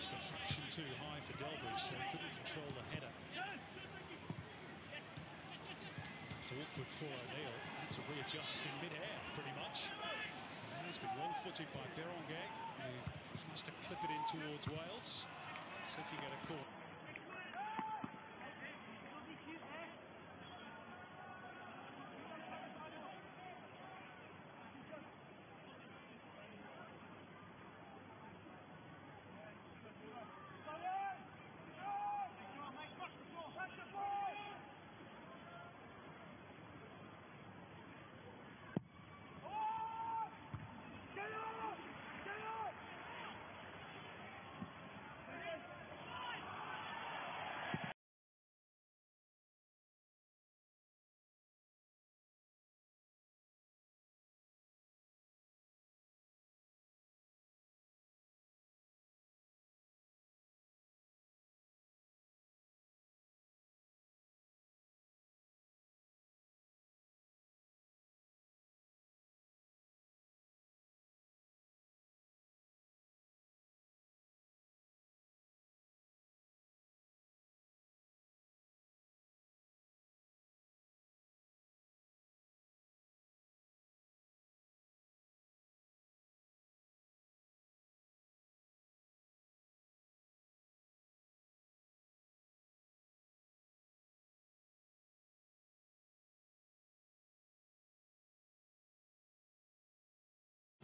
Just a fraction too high for Delbridge, so he couldn't control the header. It's awkward for O'Neill. Had to readjust in mid-air, pretty much. And he's been wrong-footed by Berenguer, who tries to clip it in towards Wales. So if you get a call.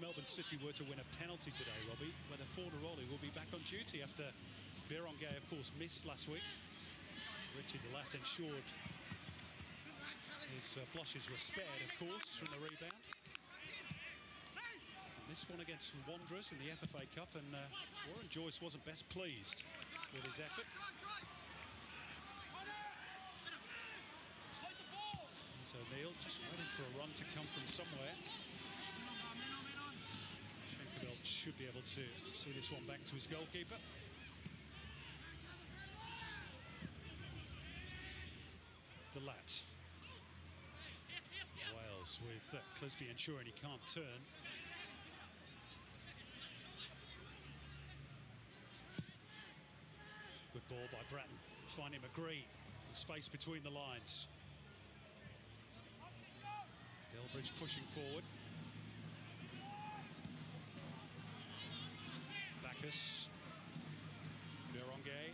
Melbourne City were to win a penalty today, Robbie, whether Fornaroli will be back on duty after Berenguer, of course, missed last week. Richie Delat ensured his blushes were spared, of course, from the rebound. And this one against Wanderers in the FFA Cup, and Warren Joyce wasn't best pleased with his effort. There's O'Neill just waiting for a run to come from somewhere. Should be able to see this one back to his goalkeeper. Delat. Wales with Clisby ensuring he can't turn. Good ball by Bratton, finding McGree. The space between the lines. Delbridge pushing forward. Bacchus, Berenguer.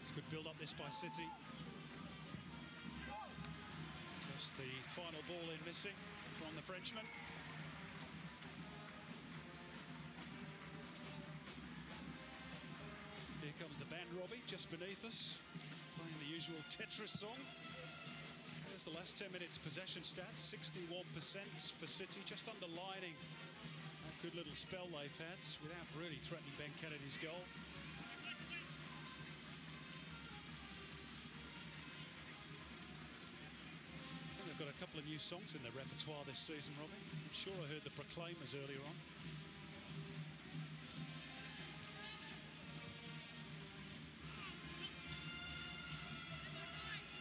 It's good build up this by City. Just the final ball in missing from the Frenchman. Here comes the band, Robbie, just beneath us, playing the usual Tetris song. There's the last 10 minutes possession stats, 61% for City, just underlining that good little spell they've had without really threatening Ben Kennedy's goal. I think they've got a couple of new songs in their repertoire this season, Robbie. I'm sure I heard the Proclaimers earlier on.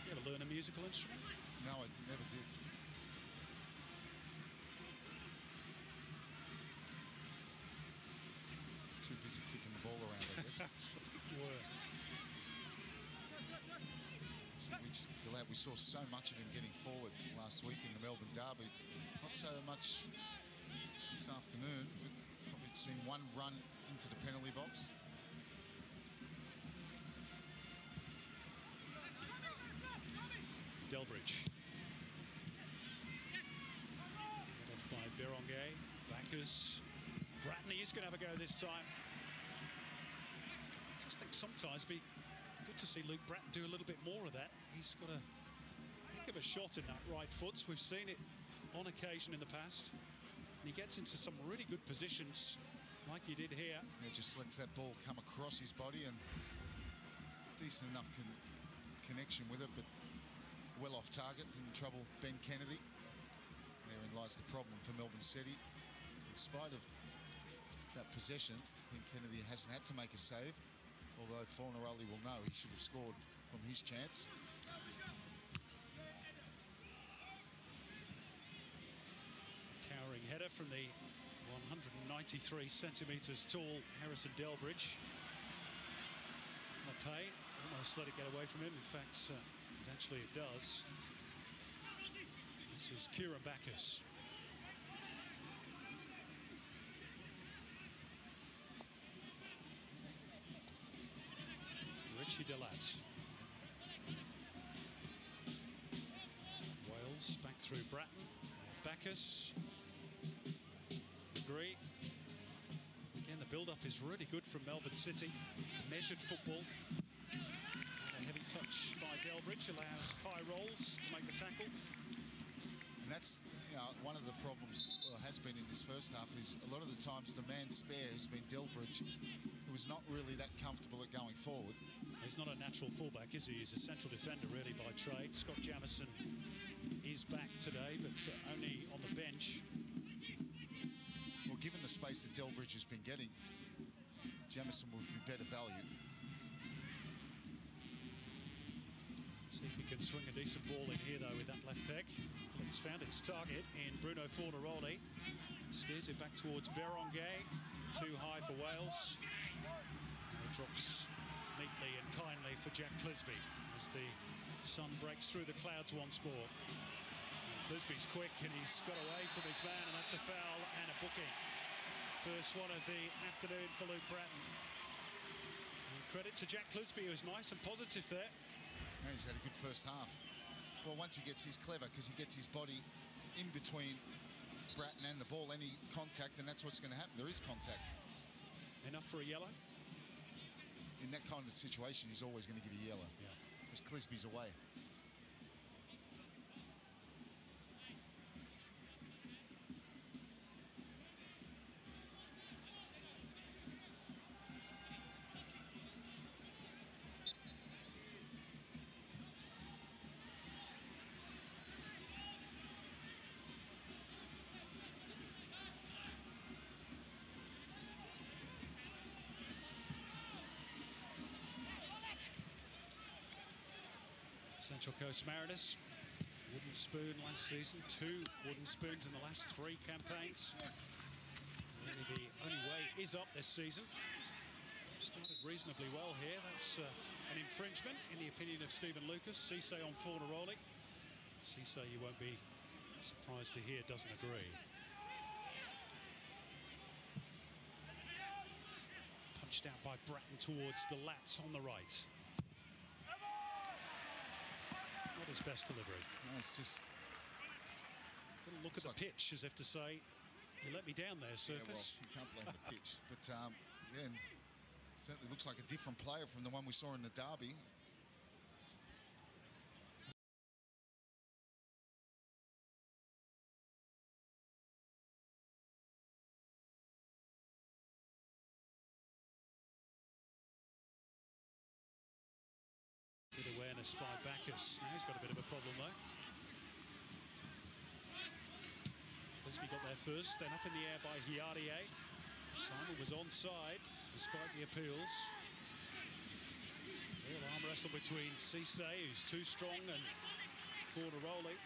You ever learn a musical instrument? No, I never did. Too busy kicking the ball around, I guess. You were. So we saw so much of him getting forward last week in the Melbourne derby. Not so much this afternoon. We've probably seen one run into the penalty box. Delbridge. Led off by Berenguer. Bacchus. Bratton, he's going to have a go this time. I just think sometimes it'd be good to see Luke Bratton do a little bit more of that. He's got a heck of a shot in that right foot. We've seen it on occasion in the past. And he gets into some really good positions like he did here. Yeah, just lets that ball come across his body and decent enough connection with it, but well off target, didn't trouble Ben Kennedy. Therein lies the problem for Melbourne City. In spite of that possession, Ben Kennedy hasn't had to make a save, although Fornaroli will know he should have scored from his chance. Towering header from the 193 centimetres tall Harrison Delbridge. Payne almost let it get away from him. In fact, eventually it does. This is Kieran Bacchus. Richie Delat. Wales back through Bratton. Bacchus. Agree. Again, the build-up is really good from Melbourne City. Measured football. And a heavy touch by Delbridge allows Kai Rolls to make the tackle. And that's, you know, one of the problems, well, has been in this first half, is a lot of the times the man spare has been Delbridge, who was not really that comfortable at going forward. He's not a natural fullback, is he? He's a central defender, really, by trade. Scott Jamieson is back today, but only on the bench. Well, given the space that Delbridge has been getting, Jamieson would be better value. See if he can swing a decent ball in here, though, with that left peg. It's found its target in Bruno Fornaroli. Steers it back towards Berenguer. Too high for Wales. And it drops neatly and kindly for Jack Clisby as the sun breaks through the clouds once more. And Clisby's quick and he's got away from his man, and that's a foul and a booking. First one of the afternoon for Luke Bratton. And credit to Jack Clisby, who was nice and positive there. Yeah, he's had a good first half. Well, once he gets, he's clever because he gets his body in between Bratton and the ball, any contact, and that's what's going to happen. There is contact. Enough for a yellow? In that kind of situation, he's always going to get a yellow. Yeah. Because Clisby's away. Central Coast Mariners, wooden spoon last season, 2 wooden spoons in the last 3 campaigns. Really the only way is up this season. Started reasonably well here. That's an infringement in the opinion of Stephen Lucas. Cisse on Fornaroli. Cisse, you won't be surprised to hear, doesn't agree. Punched out by Bratton towards Delat on the right. Not his best delivery. No, it's just... Little look at the pitch as if to say, you let me down there, Surface. Yeah, well, you can't blame the pitch. But, yeah, certainly looks like a different player from the one we saw in the derby. Good awareness by Bacchus. Now he's got a bit of a problem, though. Clisby got there first, then up in the air by Hiardier. Simon was onside, despite the appeals. Real arm wrestle between Cisse, who's too strong, and Fornaroli.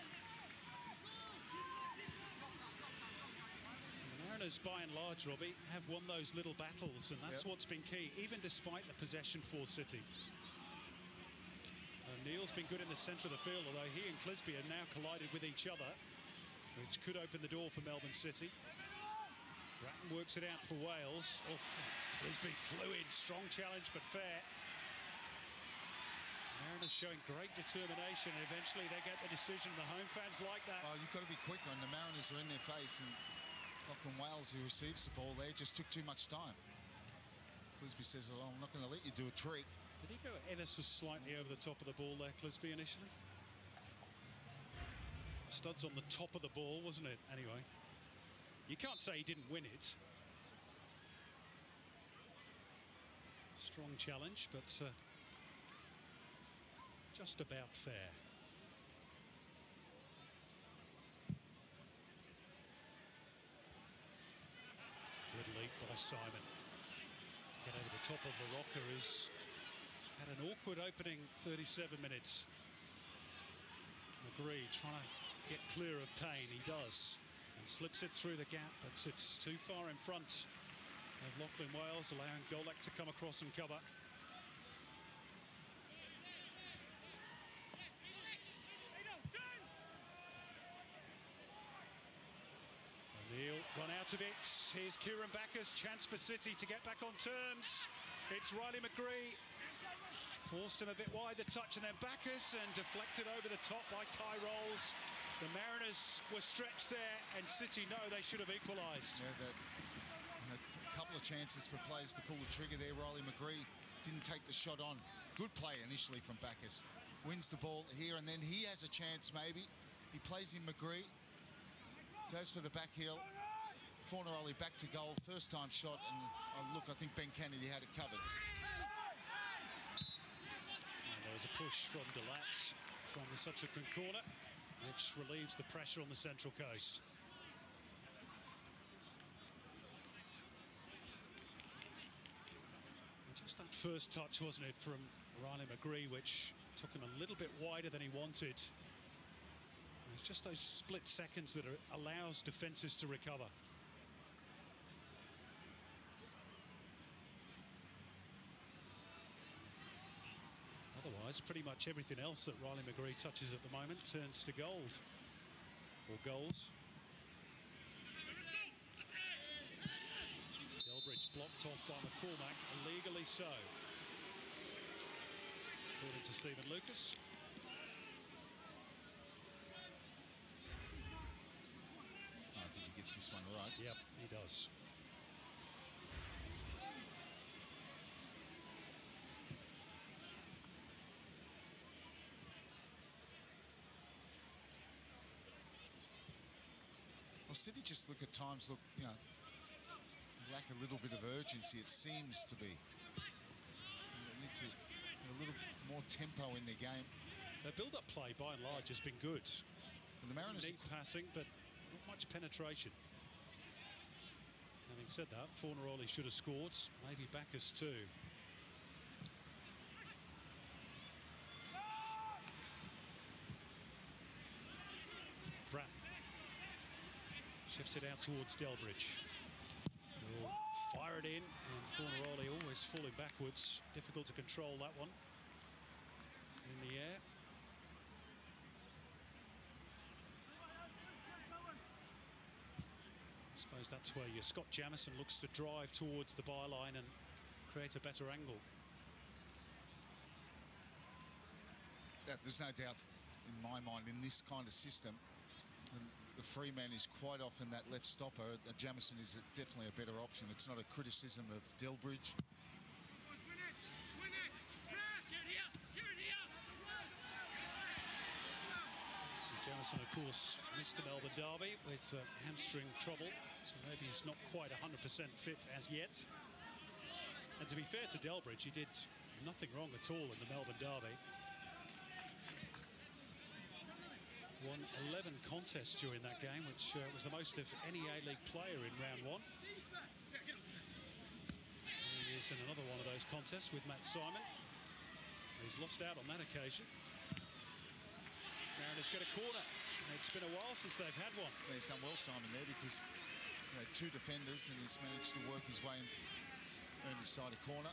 The Mariners, by and large, Robbie, have won those little battles, and that's what's been key, even despite the possession for City. Neil's been good in the centre of the field, although he and Clisby have now collided with each other, which could open the door for Melbourne City. Bratton works it out for Wales. Oh, Clisby flew in. Strong challenge, but fair. Mariners showing great determination. Eventually, they get the decision. The home fans like that. Well, you've got to be quicker, and the Mariners are in their face, and Lachlan Wales, who receives the ball there, just took too much time. Clisby says, "Oh, I'm not going to let you do a trick." Did he go ever so slightly over the top of the ball there, Clisby, initially? Studs on the top of the ball, wasn't it? Anyway, you can't say he didn't win it. Strong challenge, but just about fair. Good leap by Simon to get over the top of the rocker, who's had an awkward opening 37 minutes. McGree trying to get clear of Payne. He does, and slips it through the gap, but it's too far in front of Lachlan Wales, allowing Golek to come across and cover. Run out of it. Here's Kieran Backus. Chance for City to get back on terms. It's Riley McGree. Forced him a bit wide, the touch, and then Backus, and deflected over the top by Kai Rolls. The Mariners were stretched there, and City know they should have equalised. Yeah, a couple of chances for players to pull the trigger there. Riley McGree didn't take the shot on. Good play initially from Backus. Wins the ball here, and then he has a chance maybe. He plays in McGree. Goes for the back heel. Fornaroli back to goal. First time shot, and look, I think Ben Kennedy had it covered. And there was a push from Delatz from the subsequent corner, which relieves the pressure on the Central Coast. Just that first touch, wasn't it, from Riley McGree, which took him a little bit wider than he wanted. It's just those split seconds that allows defences to recover. Otherwise, pretty much everything else that Riley McGree touches at the moment turns to gold, or goals. Delbridge blocked off by McCormack, illegally so, according to Stephen Lucas. I think he gets this one right. Yep, he does. Well, City just look at times, lack a little bit of urgency, it seems to be. They need to get a little more tempo in their game. Their build-up play, by and large, has been good. And the Mariners neat passing, but not much penetration. Having said that, Fornaroli should have scored. Maybe Backus too. Pratt shifts it out towards Delbridge. Will fire it in, and Fornaroli always falling backwards. Difficult to control that one in the air. I suppose that's where your Scott Jamieson looks to drive towards the byline and create a better angle. Yeah, there's no doubt in my mind in this kind of system, the free man is quite often that left stopper. Jamieson is definitely a better option. It's not a criticism of Delbridge. Jamieson, of course, missed the Melbourne derby with hamstring trouble, so maybe he's not quite 100% fit as yet. And to be fair to Delbridge, he did nothing wrong at all in the Melbourne derby. Won 11 contests during that game, which was the most of any A-League player in round one. And he is in another one of those contests with Matt Simon. He's lost out on that occasion. Mariners get a corner. It's been a while since they've had one. He's done well, Simon, there, because two defenders, and he's managed to work his way and earn his side a corner.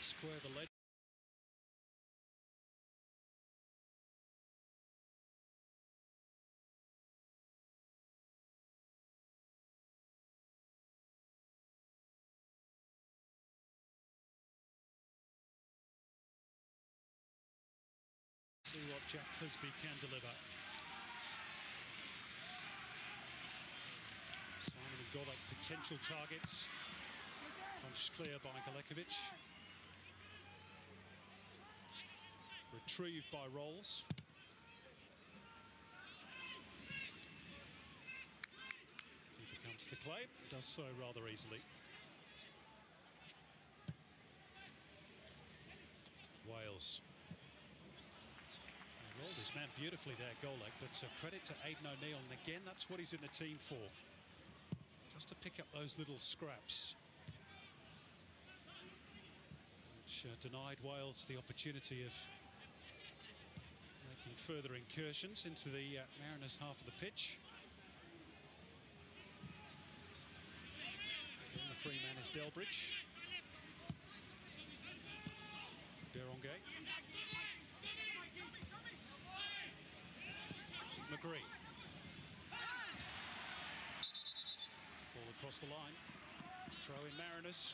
Square the leg. See what Jack Clisby can deliver. Simon and Golak potential targets. Punched clear by Galekovic. Retrieved by Rolls. If it comes to play, does so rather easily. Wales. They rolled his man beautifully there, Golak, but credit to Aidan O'Neill, and again, that's what he's in the team for. Just to pick up those little scraps. Which denied Wales the opportunity of making further incursions into the Mariners half of the pitch. Again, the free is Delbridge. Berenguer. McGree. Ball across the line. Throw in Mariners.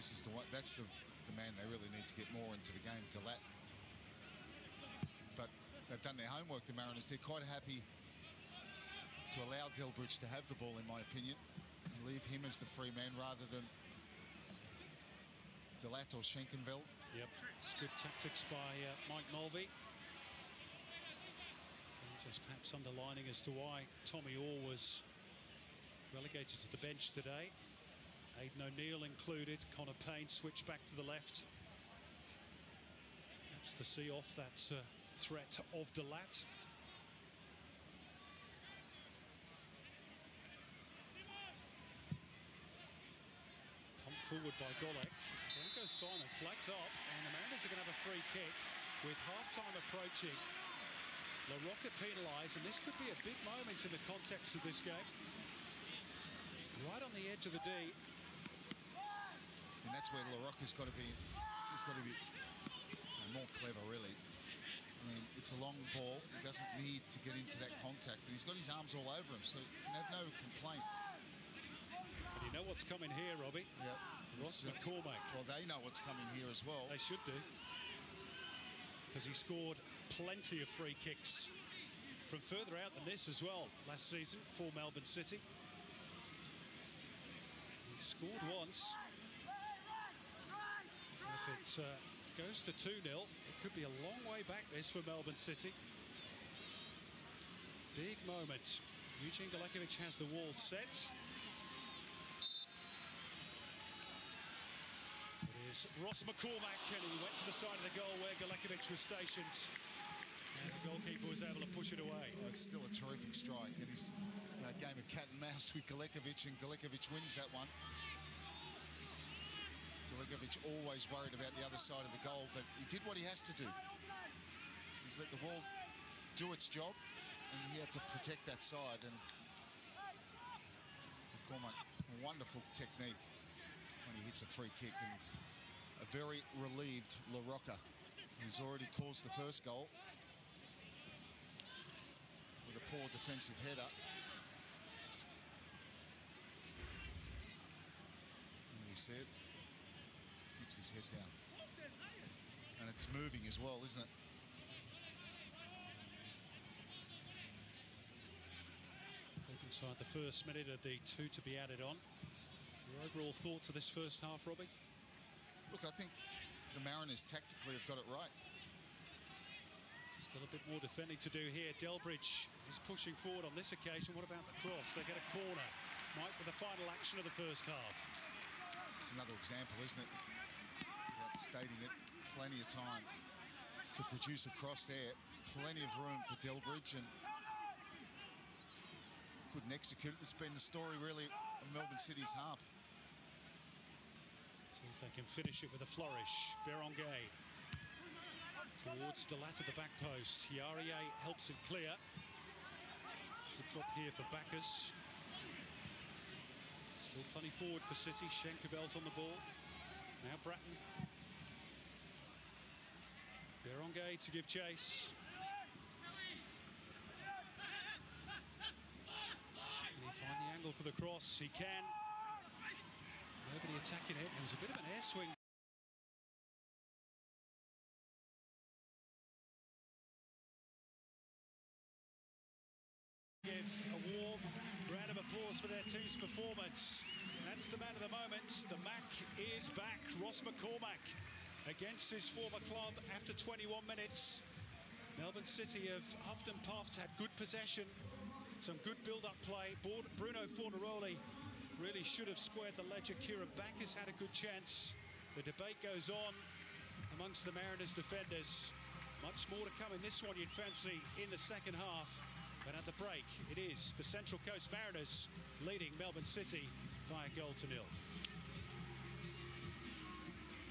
This is the one. That's the man they really need to get more into the game, Delat. But they've done their homework, the Mariners. They're quite happy to allow Delbridge to have the ball, in my opinion, and leave him as the free man rather than Delat or Schenkenveld. Yep, it's good tactics by Mike Mulvey. And just perhaps underlining as to why Tommy Orr was relegated to the bench today. Aidan O'Neill included. Connor Payne switched back to the left. Perhaps to see off that threat of Delat. Pumped forward by Golek. There goes Simon, flags up, and the Mariners are going to have a free kick with half-time approaching. LaRocca penalised, and this could be a big moment in the context of this game. Right on the edge of the D. And that's where LaRocca's got to be. He's got to be more clever, really. I mean, it's a long ball. He doesn't need to get into that contact, and he's got his arms all over him, so he can have no complaint. But you know what's coming here, Robbie? Yeah. Ross McCormack. Well, they know what's coming here as well. They should do, because he scored plenty of free kicks from further out than this as well last season for Melbourne City. He scored once. If it goes to 2-0, it could be a long way back this for Melbourne City. Big moment. Eugene Galekovic has the wall set. It is Ross McCormack, and he went to the side of the goal where Galekovic was stationed. And the goalkeeper was able to push it away. Oh, it's still a terrific strike, and he's a game of cat and mouse with Galekovic, and Galekovic wins that one. Galekovic always worried about the other side of the goal, but he did what he has to do. He's let the ball do its job, and he had to protect that side. And McCormack, a wonderful technique when he hits a free kick, and a very relieved LaRocca, who's already caused the first goal with a poor defensive header. And we see it. Keeps his head down. And it's moving as well, isn't it? Inside the first minute of the 2 to be added on. Your overall thoughts of this first half, Robbie? Look, I think the Mariners tactically have got it right. Still a bit more defending to do here. Delbridge is pushing forward on this occasion. What about the cross? They get a corner. Mike with the final action of the first half. It's another example, isn't it? Without stating it, plenty of time to produce a cross there. Plenty of room for Delbridge, and couldn't execute it. It's been the story, really, of Melbourne City's half. See if they can finish it with a flourish. Berenguer towards Delat at the back post. Hiarie helps it clear. Should drop here for Bacchus. Still plenty forward for City. Schenkenveld on the ball. Now Bratton. Berenguer to give chase. Find the angle for the cross. He can. Nobody attacking it. It was a bit of an air swing. Give a warm round of applause for their team's performance. That's the man of the moment. The Mac is back. Ross McCormack against his former club after 21 minutes. Melbourne City have huffed and puffed, had good possession. Some good build-up play. Bruno Fornaroli really should have squared the ledger. Kieran Bacchus had a good chance. The debate goes on, and amongst the Mariners defenders. Much more to come in this one, you'd fancy, in the second half. But at the break, it is the Central Coast Mariners leading Melbourne City by a goal to nil.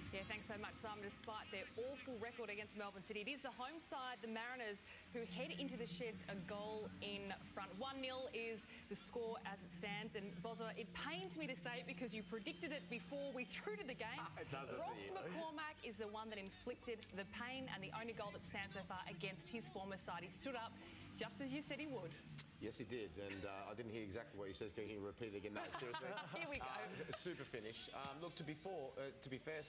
Yeah, thanks so much, Simon. Despite their awful record against Melbourne City, it is the home side, the Mariners, who head into the sheds a goal in front. 1-0 is the score as it stands. And, Bozza, it pains me to say it because you predicted it before we threw to the game. It does, Ross McCormack is the one that inflicted the pain and the only goal that stands so far against his former side. He stood up just as you said he would. Yes, he did, and I didn't hear exactly what he says. Can you repeat it again? No, seriously. Here we go. Super finish. Look, to be fair,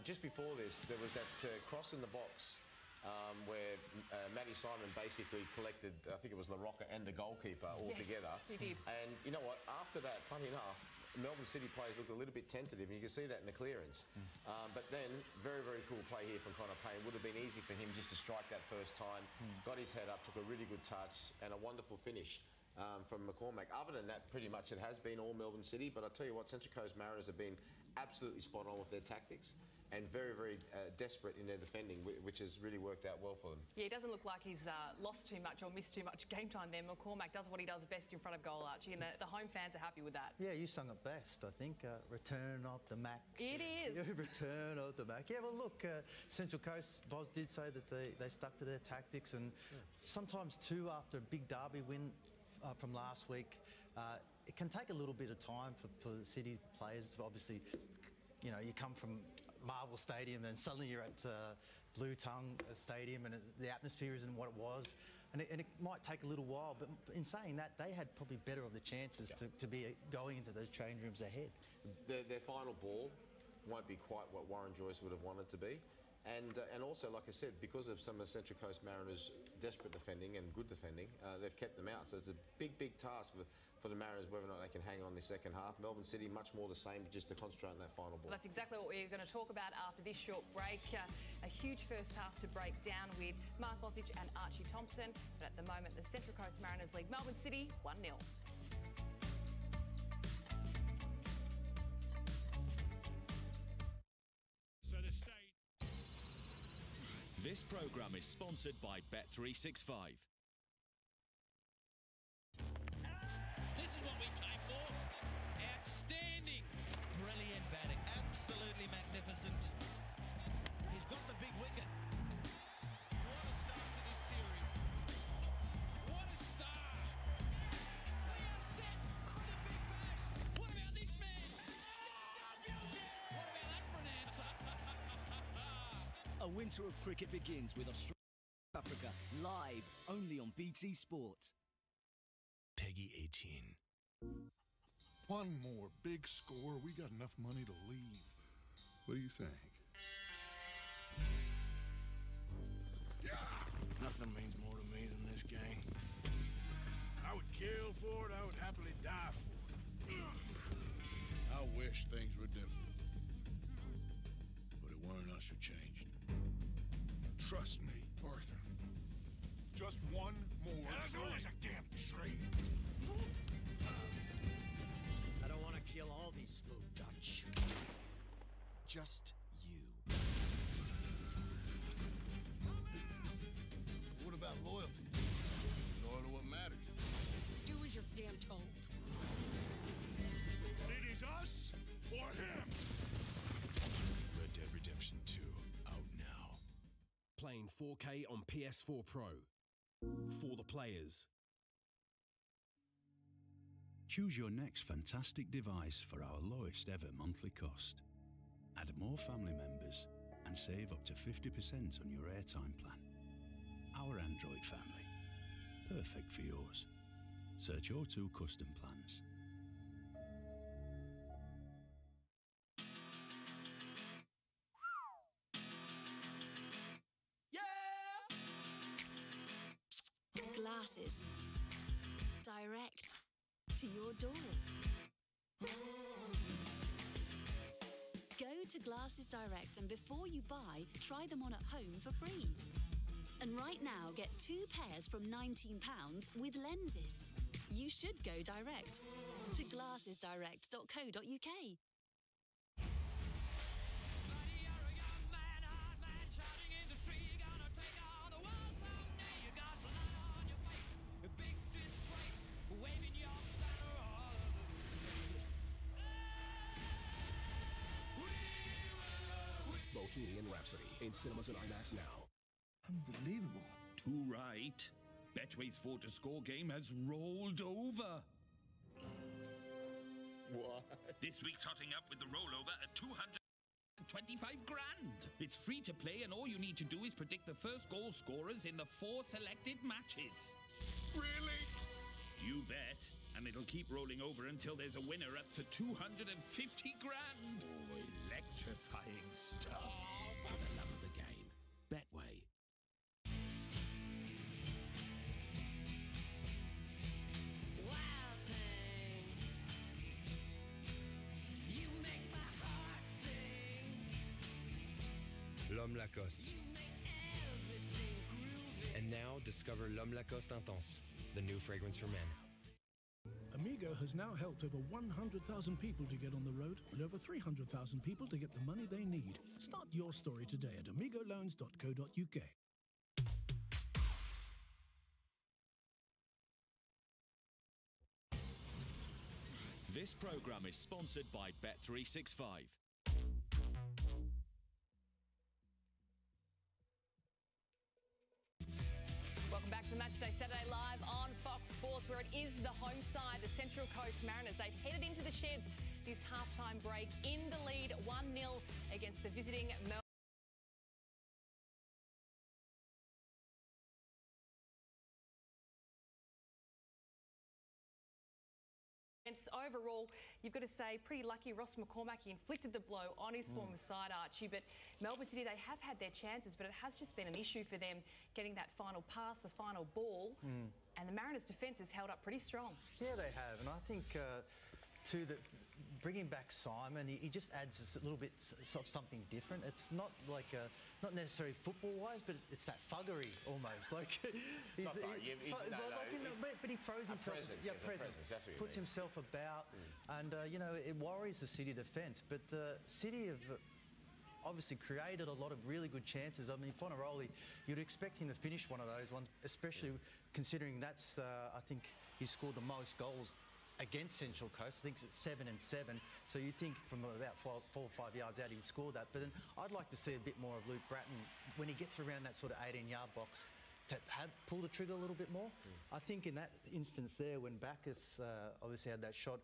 just before this, there was that cross in the box where Matty Simon basically collected, I think it was LaRocca and the goalkeeper all together. He did. And you know what? After that, funny enough, Melbourne City players looked a little bit tentative, and you can see that in the clearance. But then, very, very cool play here from Connor Payne. Would have been easy for him just to strike that first time. Got his head up, took a really good touch, and a wonderful finish from McCormack. Other than that, pretty much it has been all Melbourne City. But I tell you what, Central Coast Mariners have been absolutely spot on with their tactics and very, very desperate in their defending, which has really worked out well for them. Yeah, it doesn't look like he's lost too much or missed too much game time there. McCormack does what he does best in front of goal, Archie, and the home fans are happy with that. Yeah, you sung it best, I think. Return of the Mac. It is. Return of the Mac. Yeah, well, look, Central Coast, Boz did say that they stuck to their tactics, and sometimes too, after a big derby win from last week, it can take a little bit of time for the City players to obviously, you know, you come from Marvel Stadium and suddenly you're at Blue Tongue Stadium and the atmosphere isn't what it was, and it might take a little while, but in saying that, they had probably better of the chances to be going into those change rooms ahead. Their final ball won't be quite what Warren Joyce would have wanted to be. And also, like I said, because of some of the Central Coast Mariners' desperate defending and good defending, they've kept them out. So it's a big, big task for the Mariners whether or not they can hang on this second half. Melbourne City, much more the same, just to concentrate on that final ball. Well, that's exactly what we're going to talk about after this short break. A huge first half to break down with Mark Bosich and Archie Thompson. But at the moment, the Central Coast Mariners lead Melbourne City 1-0. This programme is sponsored by Bet365. This is what we came for. Outstanding. Brilliant batting. Absolutely magnificent. He's got the big wicket. What a start to this series. What a start. They are set for the big bash. What about this man? What about that for an answer? A winter of cricket begins with Australia Africa live only on BT Sport. Peggy 18. One more big score. We got enough money to leave. What do you think? Yeah! Nothing means more to me than this gang. I would kill for it. I would happily die for it. I wish things were different. But it weren't us who changed. Trust me, Arthur. Just one more. That's always a damn train. I don't want to kill all these folk Dutch. Just you. What about loyalty? Loyal to what matters. Do as you're damn told. It is us or him. Red Dead Redemption 2 out now. Playing 4K on PS4 Pro. For the players. Choose your next fantastic device for our lowest ever monthly cost. Add more family members and save up to 50% on your airtime plan. Our Android family. Perfect for yours. Search O2 custom plans. Glasses. Direct to your door. Go to Glasses Direct and before you buy, try them on at home for free. And right now, get 2 pairs from £19 with lenses. You should go direct to glassesdirect.co.uk. Bohemian Rhapsody in cinemas and IMAX now. Unbelievable. Too right. Betway's 4 to score game has rolled over. What? This week's hotting up with the rollover at 225 grand. It's free to play, and all you need to do is predict the first goal scorers in the 4 selected matches. Really? You bet. And it'll keep rolling over until there's a winner up to 250 grand. Oh, electrifying stuff. For the love of the game. Betway. Wild thing. You make my heart sing. L'Homme Lacoste. You make everything groovy. And now discover L'Homme Lacoste Intense, the new fragrance for men. Amigo has now helped over 100,000 people to get on the road and over 300,000 people to get the money they need. Start your story today at amigoloans.co.uk. This programme is sponsored by Bet365. Welcome back to Matchday Saturday Live on Fox Sports, where it is the home side, the Central Coast Mariners. They've headed into the sheds this halftime break in the lead 1-0 against the visiting Melbourne. Overall, you've got to say, pretty lucky Ross McCormack. He inflicted the blow on his former side, Archie. But Melbourne City, they have had their chances, but it has just been an issue for them getting that final pass, the final ball. And the Mariners' defence has held up pretty strong. Yeah, they have. And I think, too, that bringing back Simon, he just adds a little bit of something different. It's not like, not necessarily football-wise, but it's that thuggery almost. Like, but he throws himself. Presence. That's what puts himself about, and you know, it worries the City defence. But the City have obviously created a lot of really good chances. I mean, Fonaroli, you'd expect him to finish one of those ones, especially considering that's, I think, he scored the most goals against Central Coast. I think it's at 7 and 7. So you think from about 4 or 5 yards out he would score that. But then I'd like to see a bit more of Luke Bratton when he gets around that sort of 18-yard box to pull the trigger a little bit more. I think in that instance there, when Bacchus obviously had that shot,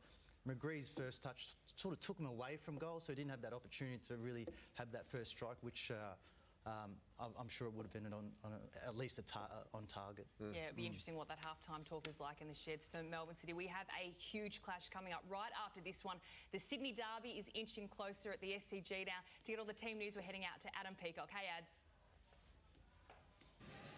McGree's first touch sort of took him away from goal, so he didn't have that opportunity to really have that first strike, which I'm sure it would have been at least on target. Yeah, it'd be interesting what that halftime talk is like in the sheds for Melbourne City. We have a huge clash coming up right after this one. The Sydney Derby is inching closer at the SCG now. To get all the team news, we're heading out to Adam Peacock. Hey, Ads.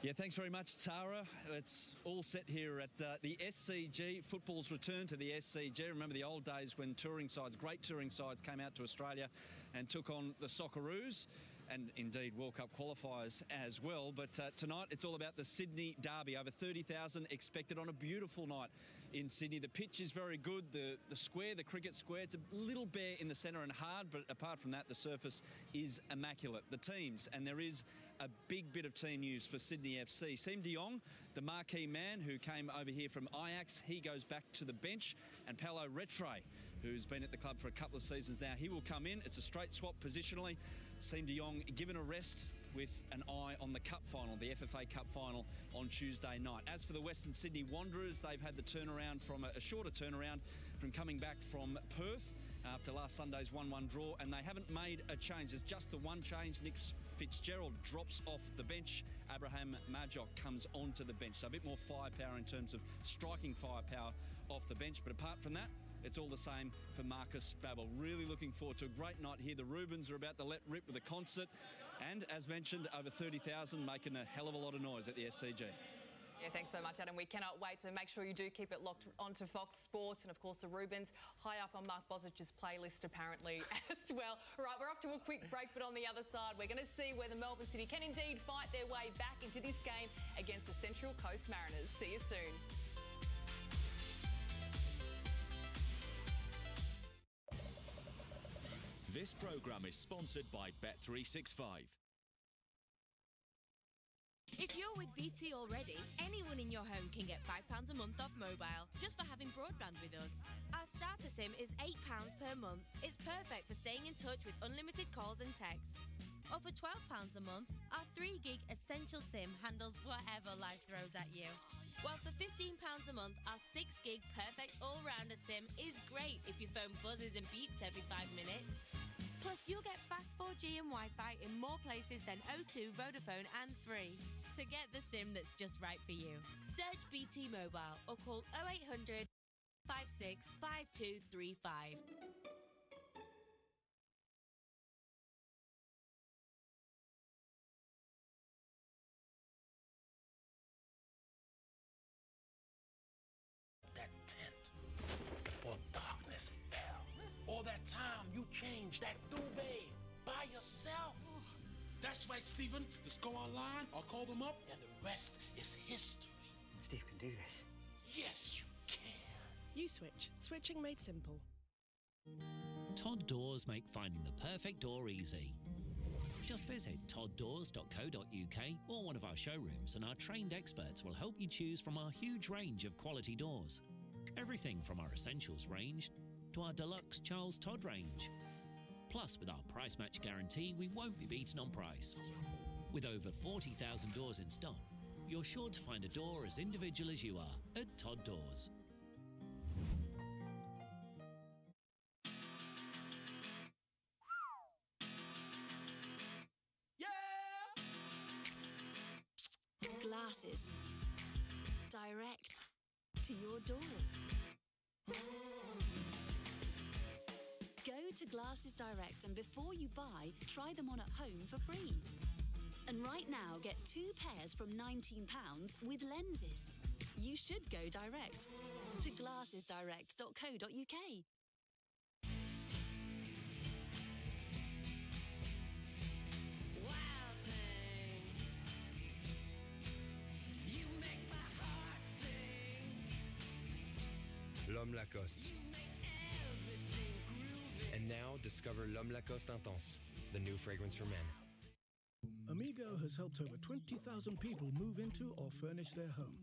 Yeah, thanks very much, Tara. It's all set here at the SCG. Football's return to the SCG. Remember the old days when touring sides, great touring sides, came out to Australia and took on the Socceroos, and indeed World Cup qualifiers as well. But tonight it's all about the Sydney Derby. Over 30,000 expected on a beautiful night in Sydney. The pitch is very good. The square, the cricket square, it's a little bare in the centre and hard, but apart from that, the surface is immaculate. The teams, and there is a big bit of team news for Sydney FC. Siem de Jong, the marquee man who came over here from Ajax, he goes back to the bench. And Paulo Retre, who's been at the club for a couple of seasons now, he will come in. It's a straight swap positionally. Siem de Jong given a rest with an eye on the Cup final, the FFA Cup final on Tuesday night. As for the Western Sydney Wanderers, they've had the turnaround from a shorter turnaround from coming back from Perth after last Sunday's 1-1 draw, and they haven't made a change. There's just the one change. Nick Fitzgerald drops off the bench. Abraham Majok comes onto the bench. So a bit more firepower in terms of striking firepower off the bench. But apart from that, it's all the same for Marcus Babbel. Really looking forward to a great night here. The Rubens are about to let rip with a concert. And as mentioned, over 30,000 making a hell of a lot of noise at the SCG. Yeah, thanks so much, Adam. We cannot wait, so make sure you do keep it locked onto Fox Sports. And, of course, the Rubens high up on Mark Boswich's playlist, apparently, as well. All right, we're off to a quick break, but on the other side, we're going to see whether Melbourne City can indeed fight their way back into this game against the Central Coast Mariners. See you soon. This programme is sponsored by Bet365. If you're with BT already, anyone in your home can get £5 a month off mobile just for having broadband with us. Our starter SIM is £8 per month. It's perfect for staying in touch with unlimited calls and texts. Or for £12 a month, our 3GB Essential SIM handles whatever life throws at you. While for £15 a month, our 6GB Perfect All-Rounder SIM is great if your phone buzzes and beeps every 5 minutes. Plus, you'll get fast 4G and Wi-Fi in more places than O2, Vodafone and Free. So get the SIM that's just right for you. Search BT Mobile or call 0800 56 5235. That tent before darkness fell. All that time you changed that duvet by yourself. That's right, Stephen. Just go online or call them up, and the rest is history. Steve can do this. Yes, you can. You switch. Switching made simple. Todd Doors make finding the perfect door easy. Just visit todddoors.co.uk or one of our showrooms, and our trained experts will help you choose from our huge range of quality doors. Everything from our Essentials range to our Deluxe Charles Todd range. Plus, with our price match guarantee, we won't be beaten on price. With over 40,000 doors in stock, you're sure to find a door as individual as you are at Todd Doors. Glasses. Direct to your door. Go to Glasses Direct, and before you buy, try them on at home for free. And right now, get 2 pairs from £19 with lenses. You should go direct to glassesdirect.co.uk. Wild thing, you make my heart sing. L'Homme Lacoste. You make everything groovy. And now discover L'Homme Lacoste Intense, the new fragrance for men. Amigo has helped over 20,000 people move into or furnish their home,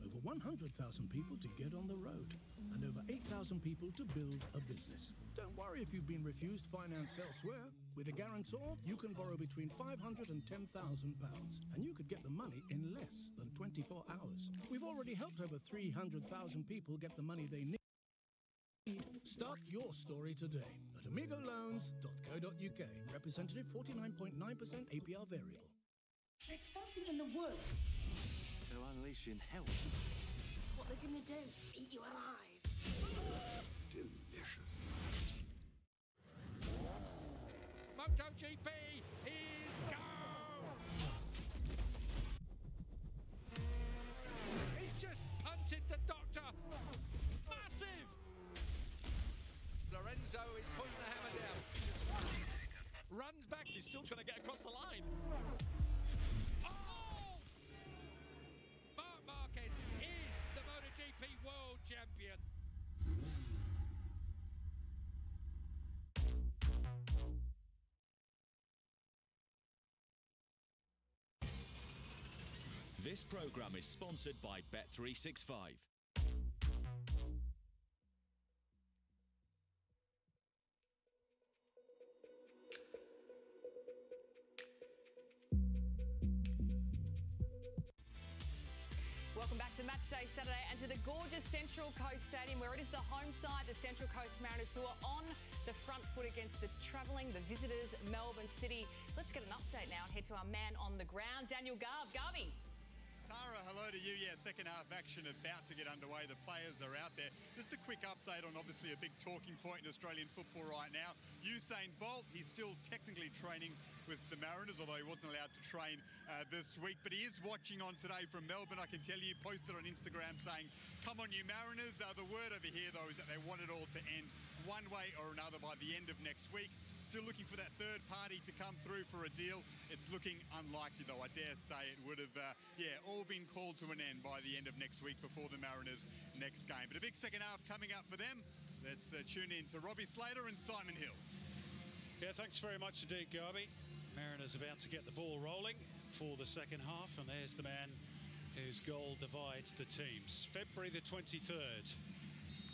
over 100,000 people to get on the road, and over 8,000 people to build a business. Don't worry if you've been refused finance elsewhere. With a guarantor, you can borrow between £500 and £10,000, and you could get the money in less than 24 hours. We've already helped over 300,000 people get the money they need. Start your story today at amigoloans.co.uk. Representative 49.9% APR variable. There's something in the woods. They're unleashing hell. What they're gonna do? Eat you alive. Delicious. MotoGP is go! He's just punted the doctor. Massive! Lorenzo is putting the hammer down. Runs back. He's still trying to get across the line. Oh! Marc Marquez is the MotoGP World Champion. This programme is sponsored by Bet365. Welcome back to Matchday Saturday and to the gorgeous Central Coast Stadium, where it is the home side, the Central Coast Mariners, who are on the front foot against the visitors, Melbourne City. Let's get an update now and head to our man on the ground, Daniel Garb. Garby. Tara, hello to you. Yeah, second half action about to get underway. The players are out there. Just a quick update on obviously a big talking point in Australian football right now. Usain Bolt, he's still technically training with the Mariners, although he wasn't allowed to train this week. But he is watching on today from Melbourne. I can tell you, he posted on Instagram saying, "Come on, you Mariners." The word over here, though, is that they want it all to end one way or another by the end of next week. Still looking for that third party to come through for a deal. It's looking unlikely, though. I dare say it would have, all been called to an end by the end of next week before the Mariners' next game. But a big second half coming up for them. Let's tune in to Robbie Slater and Simon Hill. Yeah, thanks very much indeed, Garby. Mariners about to get the ball rolling. for the second half, and there's the man whose goal divides the teams. February the 23rd,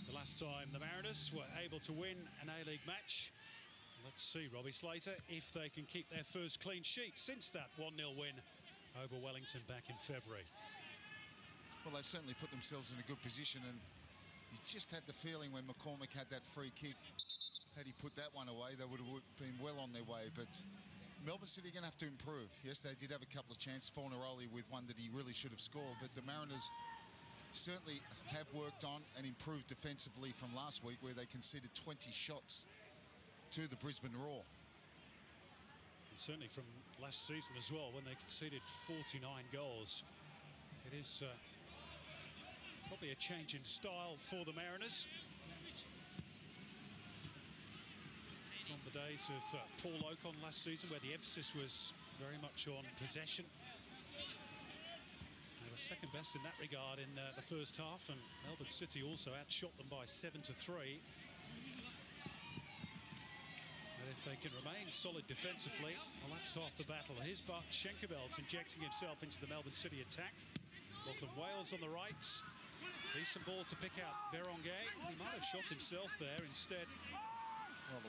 the last time the Mariners were able to win an A-League match. Let's see, Robbie Slater, if they can keep their first clean sheet since that 1-0 win over Wellington back in February. Well, they've certainly put themselves in a good position, and you just had the feeling when McCormack had that free kick, had he put that one away, they would have been well on their way. But Melbourne City are going to have to improve. Yes, they did have a couple of chances. Fornaroli with one that he really should have scored, but the Mariners certainly have worked on and improved defensively from last week, where they conceded 20 shots to the Brisbane Roar. And certainly from last season as well, when they conceded 49 goals. It is probably a change in style for the Mariners. From the days of Paul Ocon last season, where the emphasis was very much on possession. They were second best in that regard in the first half, and Melbourne City also outshot them by 7-3. And if they can remain solid defensively, well, that's half the battle. Here's Bart Schenkerveld injecting himself into the Melbourne City attack. Lachlan Wales on the right. Decent ball to pick out Berenguer. He might have shot himself there. Instead,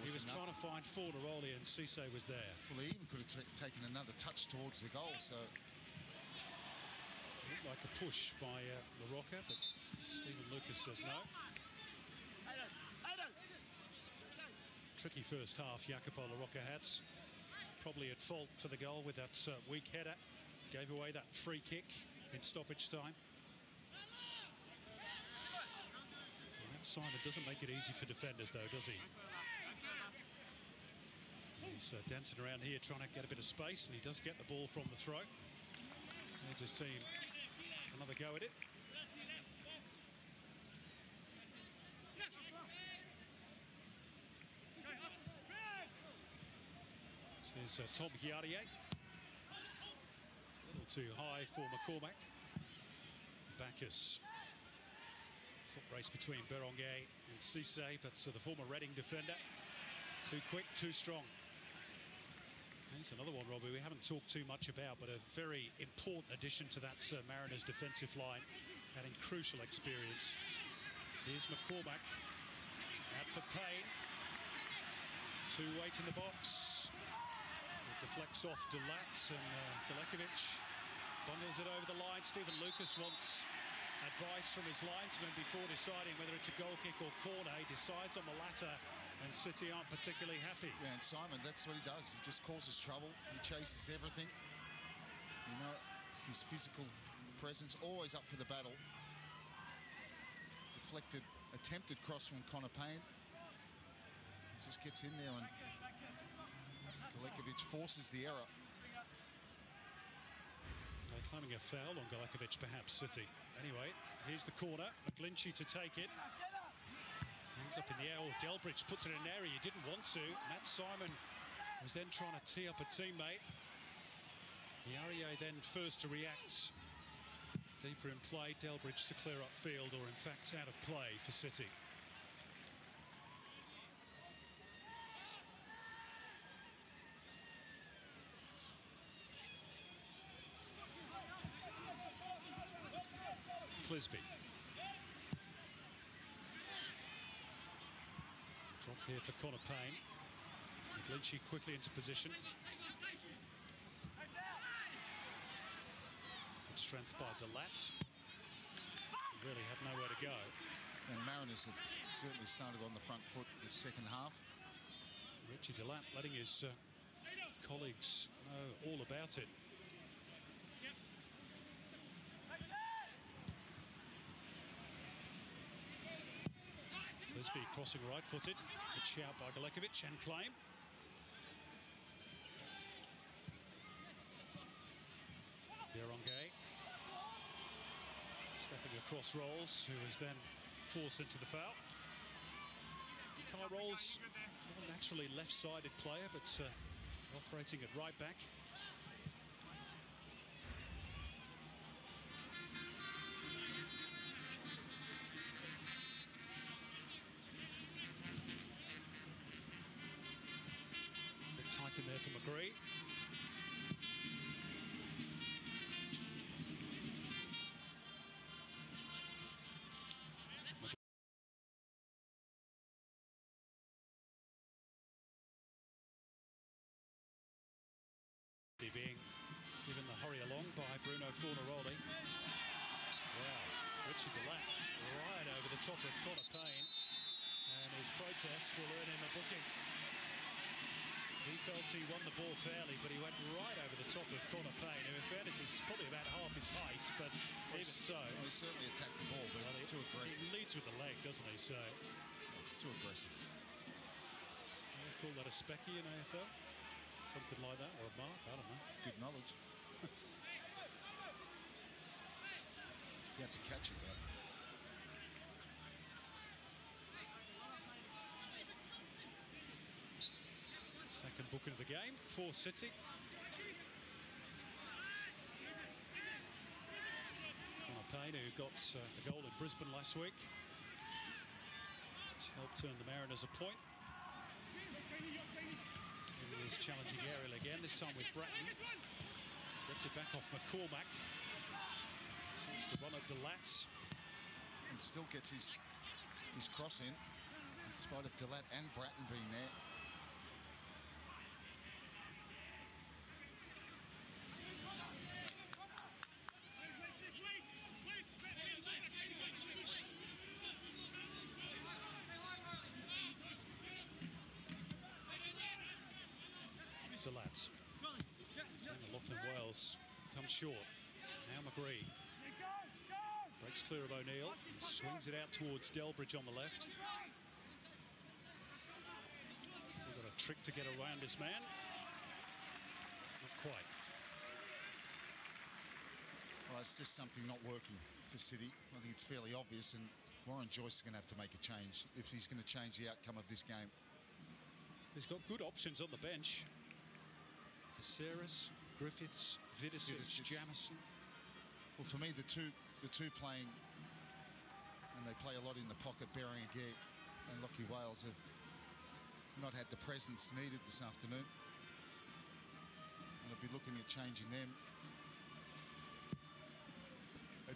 he was trying to find Fornaroli, and Cisse was there. Well, he even could have taken another touch towards the goal, so... It looked like a push by LaRocca, but Stephen Lucas says no. Tricky first half Jacopo LaRocca had. Probably at fault for the goal with that weak header. Gave away that free kick in stoppage time. And Simon doesn't make it easy for defenders, though, does he? He's dancing around here trying to get a bit of space, and he does get the ball from the throw. There's his team. Another go at it. Here's Tom Hiardier. A little too high for McCormack. Bacchus. Foot race between Berenguer and Cisse, but the former Reading defender. Too quick, too strong. Here's another one, Robbie, we haven't talked too much about, but a very important addition to that Mariners defensive line, adding crucial experience. Here's McCormack. Out for Payne. Two wait in the box. It deflects off Delat, and Galekovic bundles it over the line. Stephen Lucas wants advice from his linesman before deciding whether it's a goal kick or corner. He decides on the latter, and City aren't particularly happy. Yeah, and Simon, that's what he does. He just causes trouble. He chases everything. You know, his physical presence, always up for the battle. Deflected, attempted cross from Connor Payne. He just gets in there, and Galekovic forces the error. They're claiming a foul on Galekovic, perhaps, City. Anyway, here's the corner. McGlinchey to take it. Hangs up in the air. Oh, Delbridge puts it in an area he didn't want to. Matt Simon was then trying to tee up a teammate. Hiardier then first to react. Deeper in play, Delbridge to clear up field, or in fact out of play for City. Clisby. Dropped here for Connor Payne. McGlinchey quickly into position. Good strength by Delat. Really had nowhere to go. And Mariners have certainly started on the front foot this second half. Richie Delat letting his colleagues know all about it. Clisby crossing right-footed. Good shout by Galekovic, and claim. Berenguer stepping across Rolls, who is then forced into the foul. Kai Rolls, not a naturally left-sided player, but operating at right back. In there for McGree. Bruno Fornaroli. Wow, Richard Delat right over the top of Connor Payne, and his protest will earn him a booking. He felt he won the ball fairly, but he went right over the top of Connor Payne, who in fairness is probably about half his height, but even so... Well, he certainly attacked the ball, but it's too aggressive. He leads with the leg, doesn't he? So it's too aggressive. You call that a specky in AFL? Something like that, or a mark? I don't know. Good knowledge. You have to catch it, though. Second booking of the game for City. Connor Payne, who got a goal in Brisbane last week, which helped turn the Mariners a point. He is challenging Ariel again, this time with Bratton. Gets it back off McCormack. Tries to run at Delat. And still gets his cross in spite of Delat and Bratton being there. Delat. And Lachlan Wales comes short. Now McGree. Breaks clear of O'Neill. Swings it out towards Delbridge on the left. Still got a trick to get around his man. Not quite. Well, it's just something not working for City. I think it's fairly obvious, and Warren Joyce is going to have to make a change if he's going to change the outcome of this game. He's got good options on the bench. Caceres, Griffiths, Vidicic, Jamison. Well, for me, the two playing, and they play a lot in the pocket, Berringer and Lachie Wales have not had the presence needed this afternoon. And I'll be looking at changing them.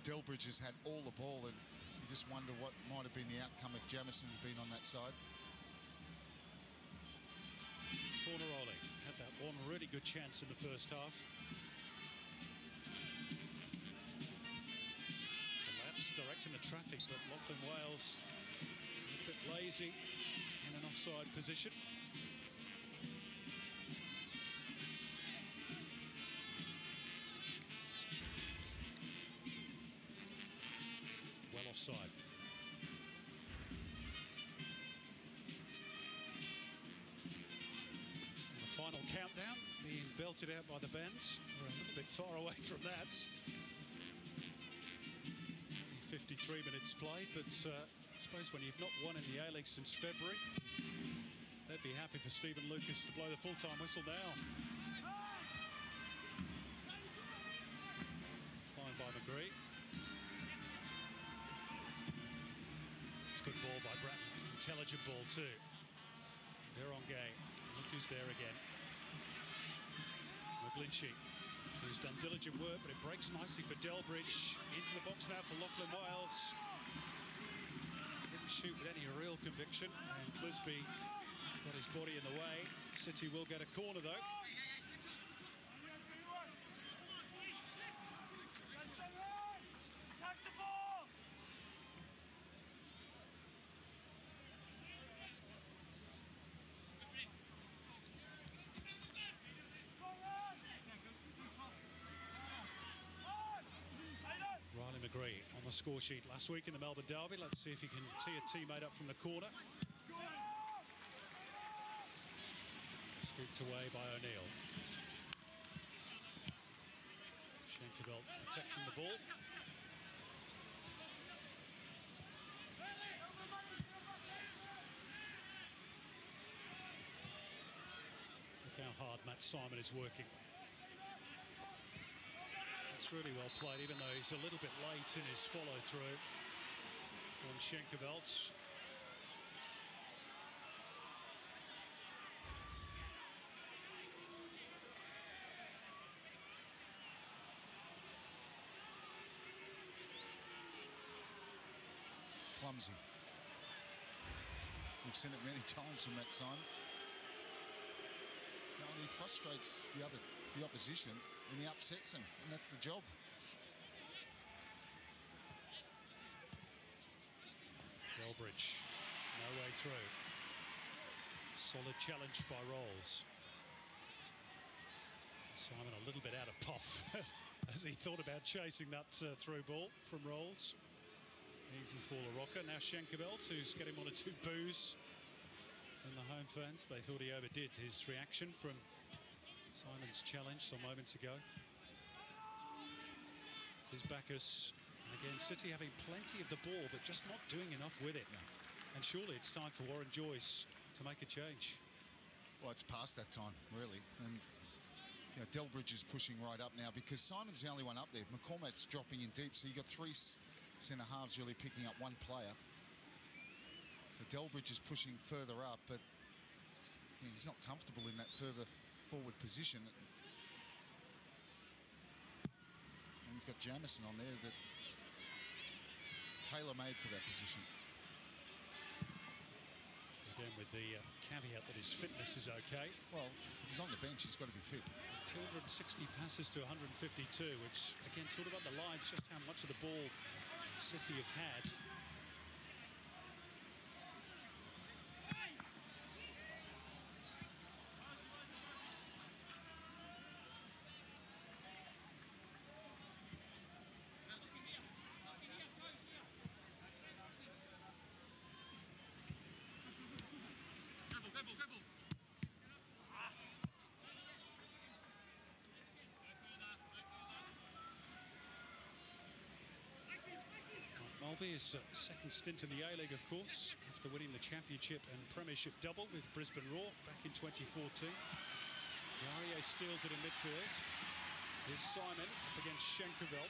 Delbridge has had all the ball, and you just wonder what might have been the outcome if Jamison had been on that side. Fornaroli had that one really good chance in the first half. Delat's directing the traffic, but Lachlan Wales a bit lazy in an offside position. Well offside. Final countdown being belted out by the band. We're a little bit far away from that. 53 minutes played, but I suppose when you've not won in the A-League since February, they'd be happy for Stephen Lucas to blow the full-time whistle now. Flying by McGree. It's a good ball by Bratton. Intelligent ball too. They're on game. Look who's there again. McGlinchey, who's done diligent work, but it breaks nicely for Delbridge. Into the box now for Lachlan Wales. Didn't shoot with any real conviction, and Clisby got his body in the way. City will get a corner though. McGree on the score sheet last week in the Melbourne derby. Let's see if he can tee a teammate up from the corner. Scooped away by O'Neill. Schenkerveld protecting the ball. Look how hard Matt Simon is working. It's really well played, even though he's a little bit late in his follow-through on Schenkerveld. Clumsy. We've seen it many times from Matt Simon. he frustrates the opposition, and he upsets them, and that's the job. Delbridge, no way through. Solid challenge by Rolls. Simon a little bit out of puff as he thought about chasing that through ball from Rolls. Easy for LaRocca. Now Schenkeveld, who's getting one or two boos from the home fans. They thought he overdid his reaction from Simon's challenge some moments ago. This is Bacchus. And again, City having plenty of the ball, but just not doing enough with it. And surely it's time for Warren Joyce to make a change. Well, it's past that time, really. And you know, Delbridge is pushing right up now because Simon's the only one up there. McCormack's dropping in deep, so you've got three centre halves really picking up one player. So Delbridge is pushing further up, but he's not comfortable in that further forward position. And you've got Jamison on there that tailor-made for that position. Again, with the caveat that his fitness is okay. Well, if he's on the bench, he's got to be fit. 260 passes to 152, which again sort of underlines just how much of the ball City have had. His second stint in the A-League, of course, after winning the Championship and Premiership double with Brisbane Roar back in 2014. Yarie steals it in midfield. Here's Simon up against Schenkeveld.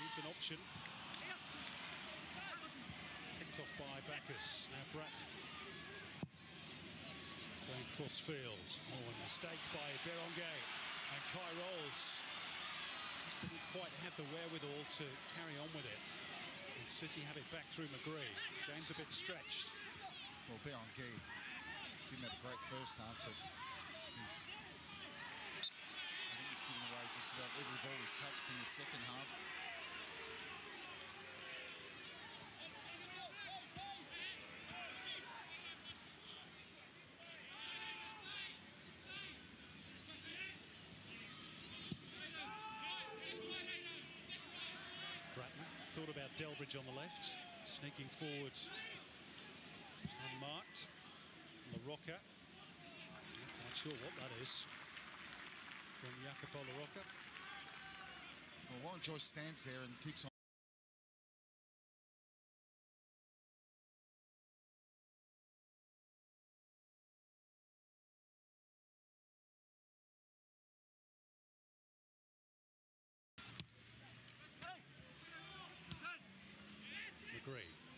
Needs an option. Picked off by Bacchus. Now Bratton. Going cross-field. Oh, a mistake by Berengay. And Kai Rolls didn't quite have the wherewithal to carry on with it. And City have it back through McGree. Game's a bit stretched. Well, Berengay didn't have a great first half, but I think he's given away just about every ball he's touched in the second half. Thought about Delbridge on the left, sneaking forward unmarked. LaRocca, not quite sure what that is from Jacopo LaRocca. Well, Warren Joyce stands there and keeps on.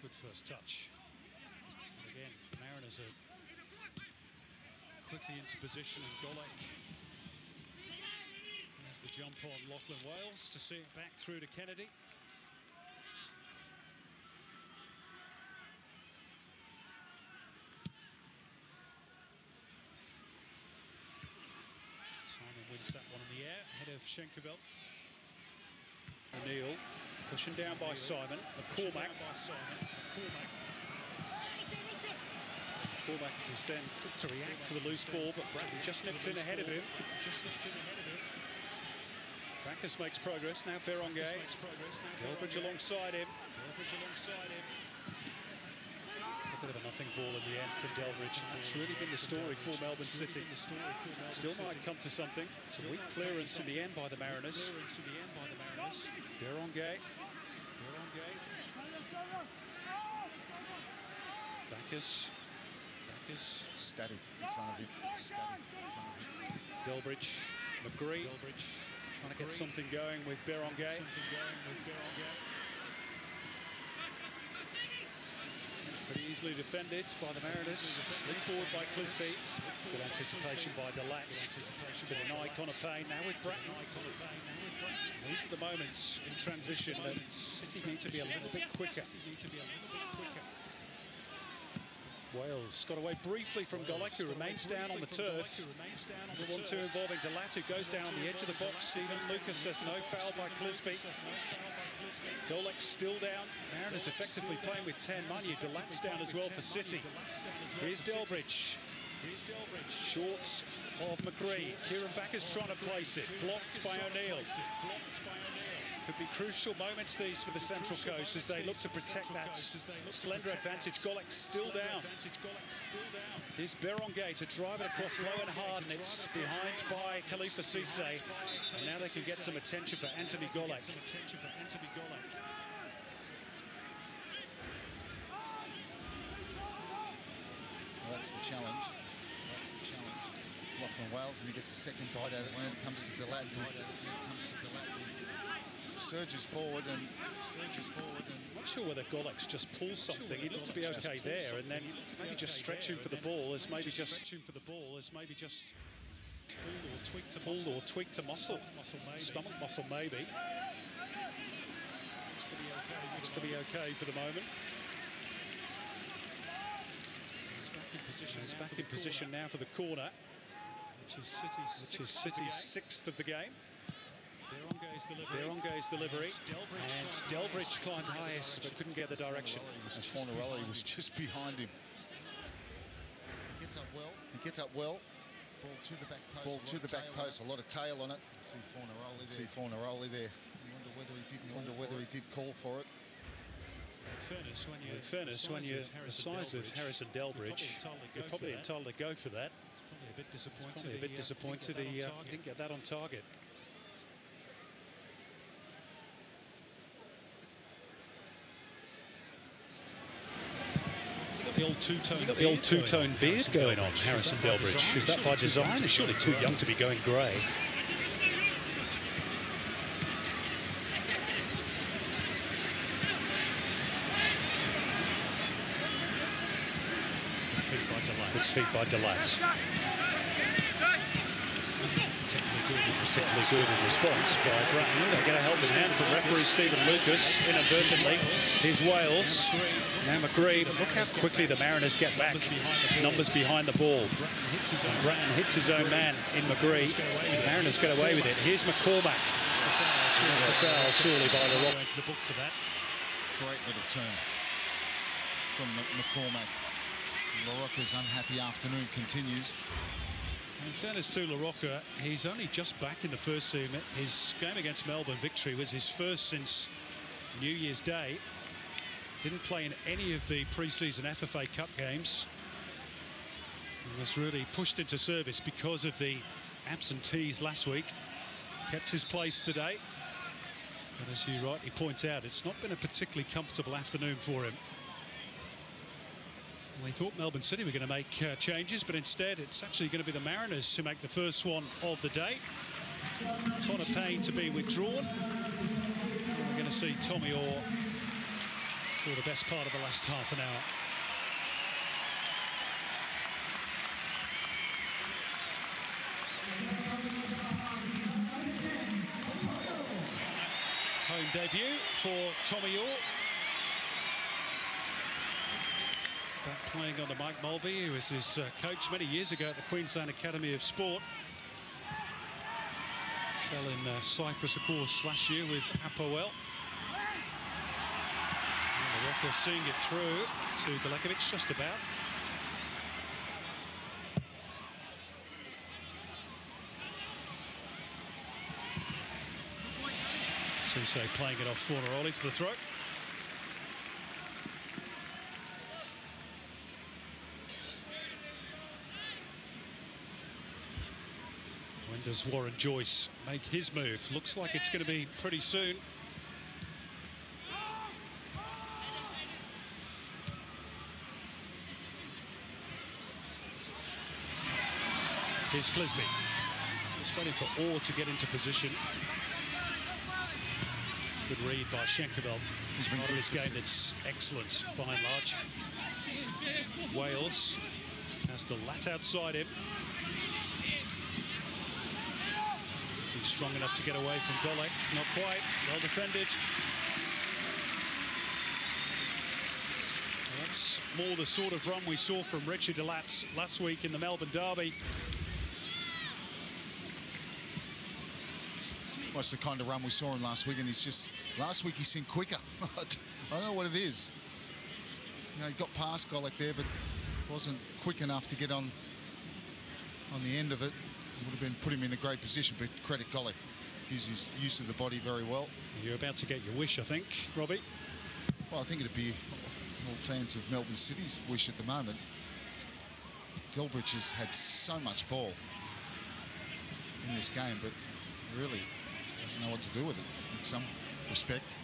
Good first touch. And again, the Mariners are quickly into position, and Golek has the jump on Lachlan Wales to see it back through to Kennedy. Simon wins that one in the air, ahead of Schenkeveld. O'Neill. Pushing down by Simon. McCormack. Cormack is then quick to react to the loose ball, but Bratton just nipped in ahead of him. Bacchus makes progress. Now Berengay. Delbridge alongside him. A bit of a nothing ball in the end from Delbridge. That's really been the story for Melbourne City. Still might come to something. It's a weak clearance in the end by the Mariners. Berengay. Bacchus. Static in front of him. Delbridge. McGree. Trying to get something going with Berengay. Pretty easily defended by the Mariners. Lead forward by Clisby. Good anticipation by Delac. To deny Connor Payne. Now with Bratton. These are the moments in transition that City need to be a little bit quicker. Wales got away briefly from Golek, who remains down on the turf. The 1-2 involving Delat, who goes down on the edge of the box. Stephen Lucas says no foul by Clisby. Golek still down. Mariners effectively playing with 10 man. Delat's down as well for City. Here's Delbridge. Short of McGree. Kieran Backer's trying to place it. Blocked by O'Neill. Could be crucial moments these for the Central Coast as they look to protect that slender advantage. Golek still down. Here's Berenguer to drive it across low and hard, and it's behind by Khalifa Cisse. And now they can get some attention for Anthony Golek. Well, that's the challenge. Lachlan Wales, and he gets a second bite out of it. And it comes to Delat. Surges forward and I'm not sure whether Golek's just pulls something. He looked to be okay there, and then maybe just stretching for the ball is maybe just pulled or tweaked a muscle. Stomach muscle maybe. Looks to be okay for the moment. He's back in position now for the corner, which is City's sixth of the game. Berenguer's delivery, and Delbridge climbed highest but couldn't get the direction. And Fornarelli was just behind him. He gets up well. Ball to the back post. A lot of tail on it. See Fornarelli there. Wonder whether he did call for it. In fairness, when you're the size of Harrison Delbridge, you're probably entitled to go for that. Probably a bit disappointed he didn't get that on target. The old two-tone beard going on, Harrison Delbridge. Is that by design? He's surely too young to be going grey. Good feet by Delat. Particularly good in response by Bratton. They get a helping hand from referee Stephen Lucas inadvertently. Here's Wales. Now McGree, but look how quickly the Mariners get back. Numbers behind the ball. Bratton hits his own man in McGree. The Mariners get away with it. Here's McCormack. A foul surely by the Rock. Great little turn from McCormack. LaRocca's unhappy afternoon continues. In fairness to LaRocca, he's only just back in the first team. His game against Melbourne victory was his first since New Year's Day. Didn't play in any of the pre-season FFA Cup games. He was really pushed into service because of the absentees last week. Kept his place today. But as you rightly point out, it's not been a particularly comfortable afternoon for him. We thought Melbourne City were going to make changes, but instead it's actually going to be the Mariners who make the first one of the day. Connor Payne to be withdrawn. And we're going to see Tommy Orr for the best part of the last half an hour. Home debut for Tommy Orr. Back playing under Mike Mulvey, who was his coach many years ago at the Queensland Academy of Sport. Spell in Cyprus, of course, last year with Apoel. And LaRocca seeing it through to Galekovic just about. Cisse playing it off Fornarelli for the throw. When does Warren Joyce make his move? Looks like it's going to be pretty soon. Here's Clisby. Just waiting for Orr to get into position. Good read by Schenkerveld. He's been good this game. That's excellent by and large. Wales has Delat outside him. Is he strong enough to get away from Golek? Not quite. Well defended. That's more the sort of run we saw from Richard Delatz last week in the Melbourne derby. Well, it's the kind of run we saw him last week, and he's just... Last week he seemed quicker. I don't know what it is. You know, he got past Golick there, but wasn't quick enough to get on the end of it. It would have been put him in a great position, but credit Golick. Used his use of the body very well. You're about to get your wish, I think, Robbie. Well, I think it'd be all fans of Melbourne City's wish at the moment. Delbridge has had so much ball in this game, but really doesn't know what to do with it in some respect.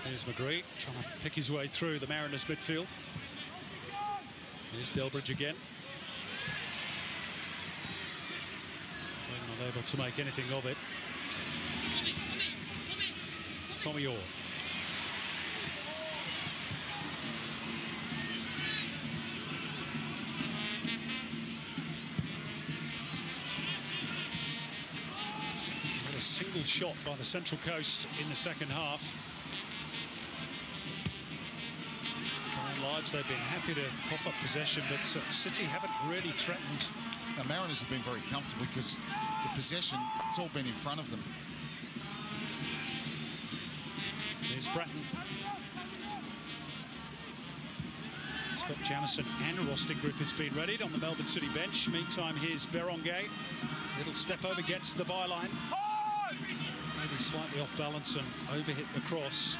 Here's McGree trying to pick his way through the Mariners midfield. Here's Delbridge again. They're not able to make anything of it. Tommy Orr. What a single shot by the Central Coast in the second half. They've been happy to cough up possession, but City haven't really threatened. The Mariners have been very comfortable because the possession, it's all been in front of them. There's Bratton. Scott Jamieson and Rostin Griffiths been readied on the Melbourne City bench. Meantime, here's Berenguer. Little step over, gets to the byline. Maybe slightly off balance and overhit the cross.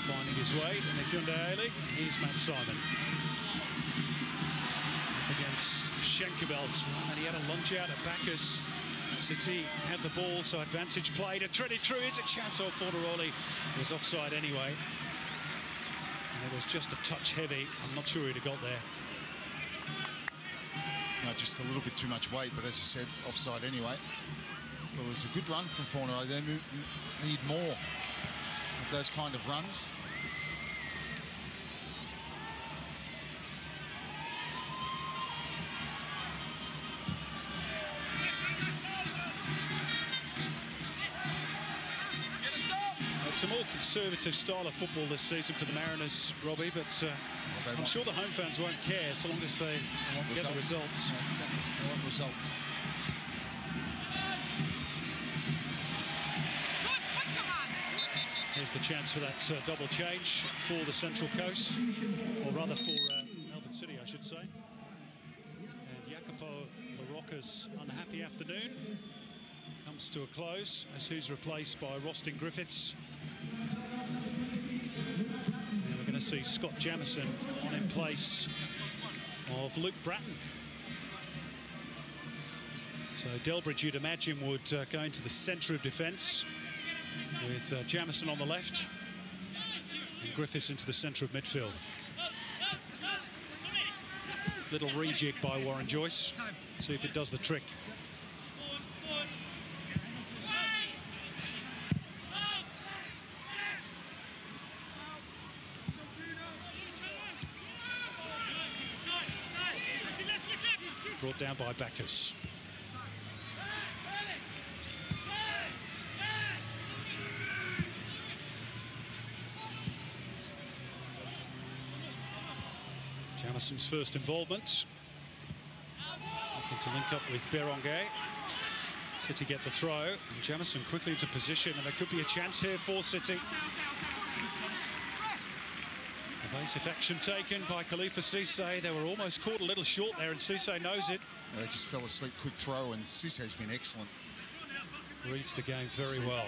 Finding his way in the Hyundai A-League. Here's Matt Simon. Against Schenkeveld. And he had a lunge out at Bacchus. City had the ball, so advantage played and threaded through. It's a chance. Oh, Fornaroli was offside anyway. And it was just a touch heavy. I'm not sure he'd have got there. No, just a little bit too much weight, but as you said, offside anyway. Well, it was a good run from Fornaroli. They need more of those kind of runs. It's a more conservative style of football this season for the Mariners, Robbie, but I'm sure the home fans won't care so long as they get the results. Yeah, exactly. They want results. Here's the chance for that double change for the Central Coast, or rather for Melbourne City, I should say. And Jacopo LaRocca's unhappy afternoon comes to a close as he's replaced by Rostin Griffiths. Now we're going to see Scott Jamieson on in place of Luke Bratton. So Delbridge, you'd imagine, would go into the centre of defence with Jamieson on the left and Griffiths into the centre of midfield. Little rejig by Warren Joyce. See if it does the trick. Brought down by Bacchus. Jamison's first involvement. Looking to link up with Berenguer. City get the throw. And Jamieson quickly into position, and there could be a chance here for City. Evasive action taken by Khalifa Cisse. They were almost caught a little short there, and Cisse knows it. They just fell asleep. Quick throw, and Cisse's been excellent. Reads the game very well.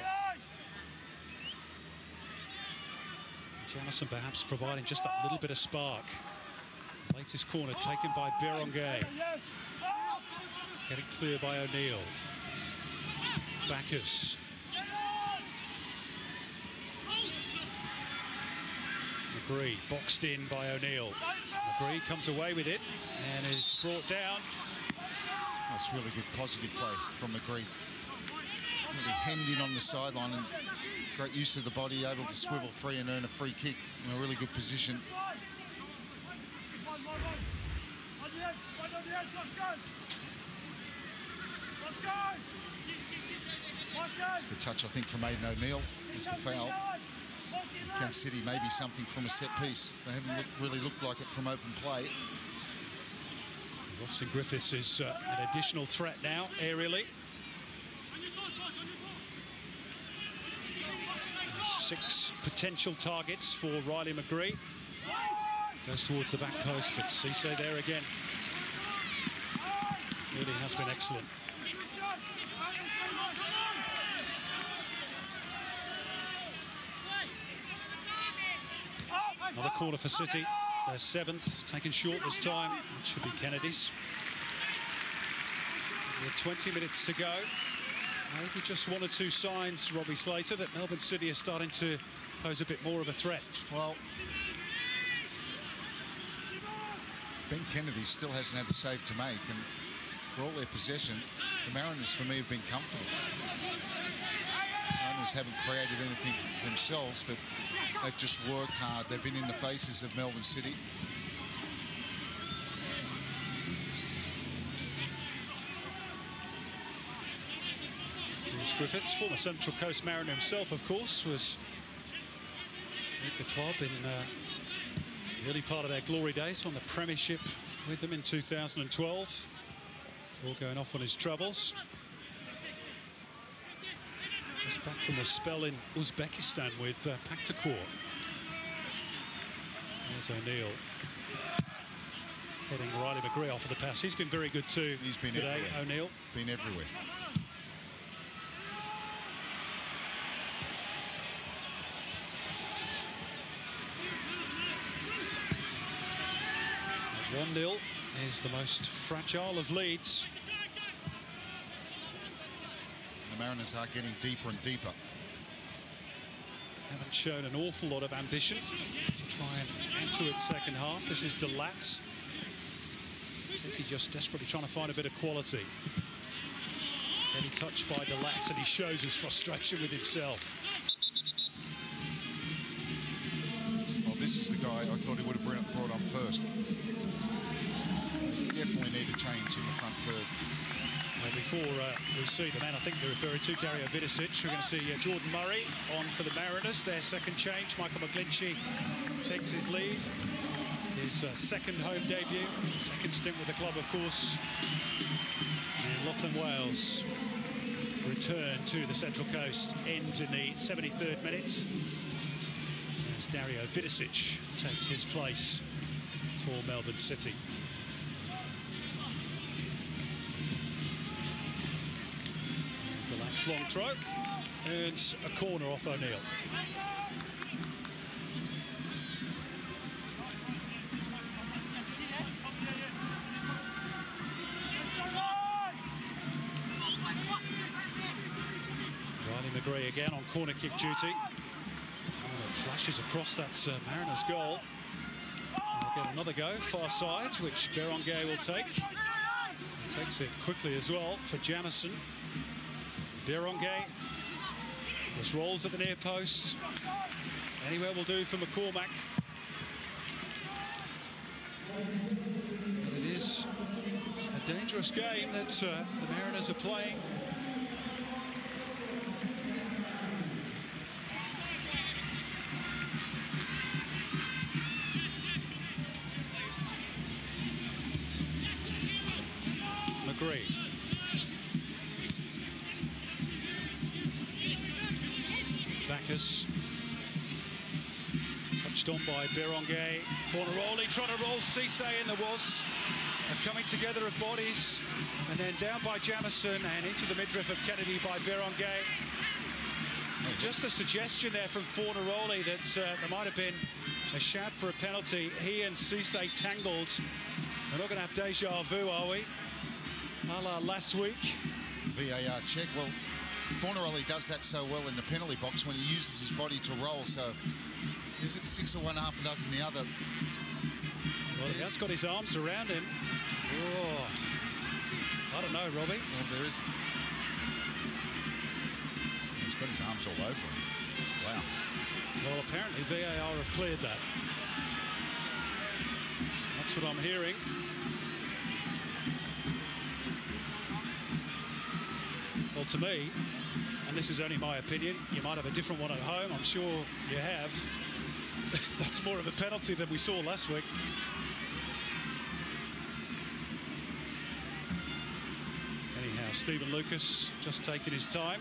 Jamieson perhaps providing just that little bit of spark. Latest corner taken by Berenguer. Getting clear by O'Neill. Bacchus. McGree boxed in by O'Neill. McGree comes away with it and is brought down. That's really good positive play from McGree. Really hemmed in on the sideline and great use of the body, able to swivel free and earn a free kick in a really good position. It's the touch, I think, from Aidan O'Neill. It's the foul. Can City maybe something from a set piece. They haven't really looked like it from open play. Austin Griffiths is an additional threat now, aerially. 6 potential targets for Riley McGree. Goes towards the back post, but Cisse there again. Really has been excellent. Another corner for City. Their 7th, taken short this time. It should be Kennedy's. With 20 minutes to go. Maybe just 1 or 2 signs, Robbie Slater, that Melbourne City is starting to pose a bit more of a threat. Well, Ben Kennedy still hasn't had a save to make, and for all their possession, the Mariners, for me, have been comfortable. Mariners haven't created anything themselves, but they've just worked hard. They've been in the faces of Melbourne City. Bruce Griffiths, former Central Coast Mariner himself, of course, was with the club in the early part of their glory days, on the Premiership with them in 2012. Before going off on his travels. Just back from a spell in Uzbekistan with Paktakor. There's O'Neill. Heading Riley McGree off of the pass. He's been very good too. He's been today, everywhere. O'Neill. Been everywhere. At 1-0 is the most fragile of leads. The Mariners are getting deeper and deeper. Haven't shown an awful lot of ambition to try and add to its second half. This is Delat. City just desperately trying to find a bit of quality. Then he touched by Delat, and he shows his frustration with himself. Well, this is the guy I thought he would have brought on first. Definitely need a change in the front third. Before we see the man I think they're referring to, Dario Vidicic, we're going to see Jordan Murray on for the Mariners. Their second change. Michael McGlinchey takes his leave. His second home debut, second stint with the club, of course. And Lachlan Wales return to the Central Coast ends in the 73rd minute as Dario Vidicic takes his place for Melbourne City. Delat's long throw earns a corner off O'Neill. Riley McGree again on corner kick duty. Oh, it flashes across that Mariners goal. They'll get another go, far side, which Berenguer will take. He takes it quickly as well for Jamison. Berenguer just rolls at the near post. Anywhere will do for McCormack. But it is a dangerous game that the Mariners are playing. McGree. Bacchus. Touched on by Berenguer. Fornaroli trying to roll Cisse in. There was a coming together of bodies. And then down by Jamison and into the midriff of Kennedy by Berenguer. Just the suggestion there from Fornaroli that there might have been a shout for a penalty. He and Cisse tangled. We're not going to have deja vu, are we? A la last week. VAR check. Well, Fornaroli does that so well in the penalty box when he uses his body to roll. So is it 6 or 1, half a dozen the other? Well, he has got his arms around him. Oh, I don't know, Robbie. Well, there is. He's got his arms all over him. Wow. Well, apparently VAR have cleared that. That's what I'm hearing. Well, to me, and this is only my opinion. You might have a different one at home. I'm sure you have. That's more of a penalty than we saw last week. Anyhow, Stephen Lucas just taking his time.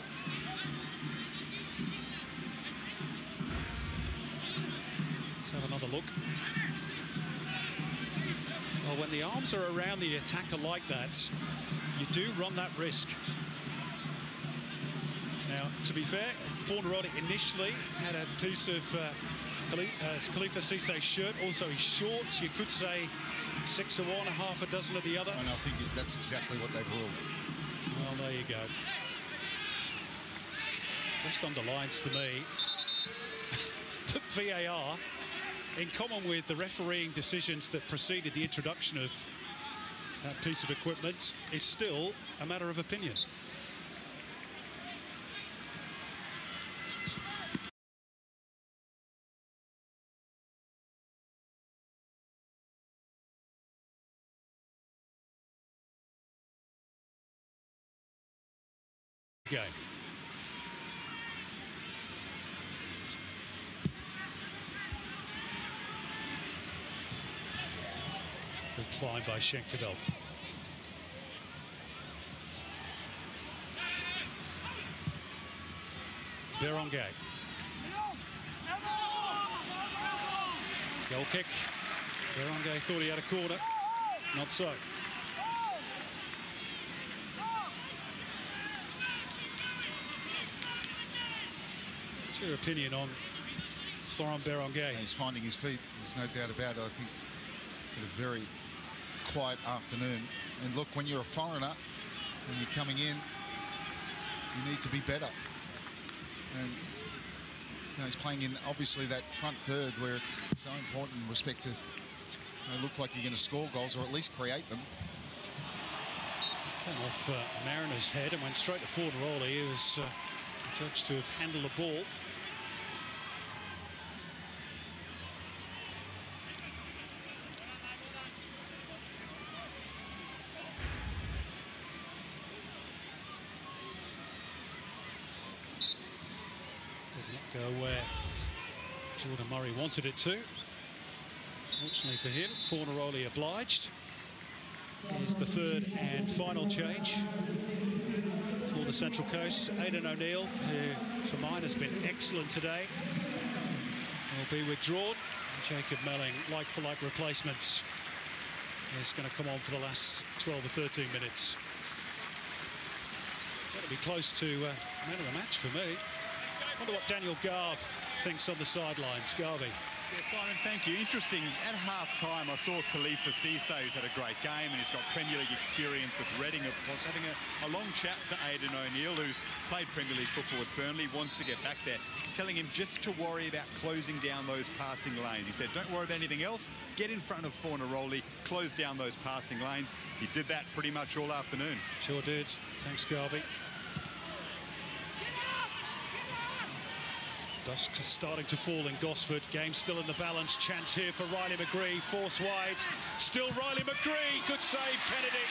Let's have another look. Well, when the arms are around the attacker like that, you do run that risk. Now, to be fair, Fornaroli initially had a piece of Khalifa Cisse's shirt, also his shorts. You could say 6 of one, half a dozen of the other. And I think that's exactly what they've ruled. Well, there you go. Just underlines to me that VAR, in common with the refereeing decisions that preceded the introduction of that piece of equipment, is still a matter of opinion. Game. Good climb by Schenkerveld. Berongay. Goal kick. Berongay thought he had a corner. Not so. What's your opinion on Florent Berongay? He's finding his feet, there's no doubt about it. I think it's a very quiet afternoon. And look, when you're a foreigner and you're coming in, you need to be better. And he's playing in obviously that front third where it's so important in respect to look like you're going to score goals or at least create them. Came off Mariner's head and went straight to Fornaroli. He was judged to have handled the ball. Did not go where Jordan Murray wanted it to. Fortunately for him, Fornaroli obliged. Here's the third and final change for the Central Coast. Aidan O'Neill, who for mine has been excellent today, will be withdrawn. Jacob Melling, like-for-like replacements, is going to come on for the last 12 or 13 minutes. Got to be close to man of the match for me. Wonder what Daniel Garve thinks on the sidelines. Garvey. Yeah, Simon, thank you. Interesting, at half-time I saw Khalifa Cisse, who's had a great game and he's got Premier League experience with Reading, of course, having a long chat to Aidan O'Neill, who's played Premier League football with Burnley, wants to get back there, telling him just to worry about closing down those passing lanes. He said, don't worry about anything else, get in front of Fornaroli, close down those passing lanes. He did that pretty much all afternoon. Sure did. Thanks, Garvey. Dusk starting to fall in Gosford. Game still in the balance. Chance here for Riley McGree. Force wide. Still Riley McGree. Good save, Kennedy.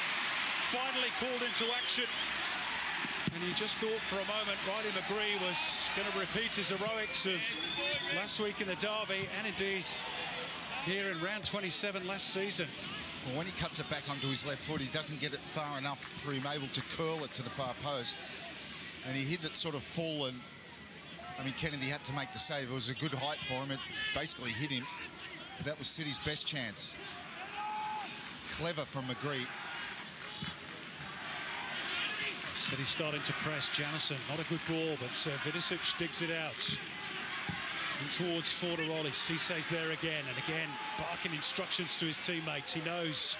Finally called into action. And you just thought for a moment Riley McGree was going to repeat his heroics of last week in the derby, and indeed here in round 27 last season. Well, when he cuts it back onto his left foot, he doesn't get it far enough for him able to curl it to the far post. And he hit it sort of full, and I mean, Kennedy had to make the save. It was a good height for him. It basically hit him. That was City's best chance. Clever from McGree. City starting to press. Janison, not a good ball, but Vidicic digs it out. And towards Fornaroli. Cisse's there again, and again, barking instructions to his teammates. He knows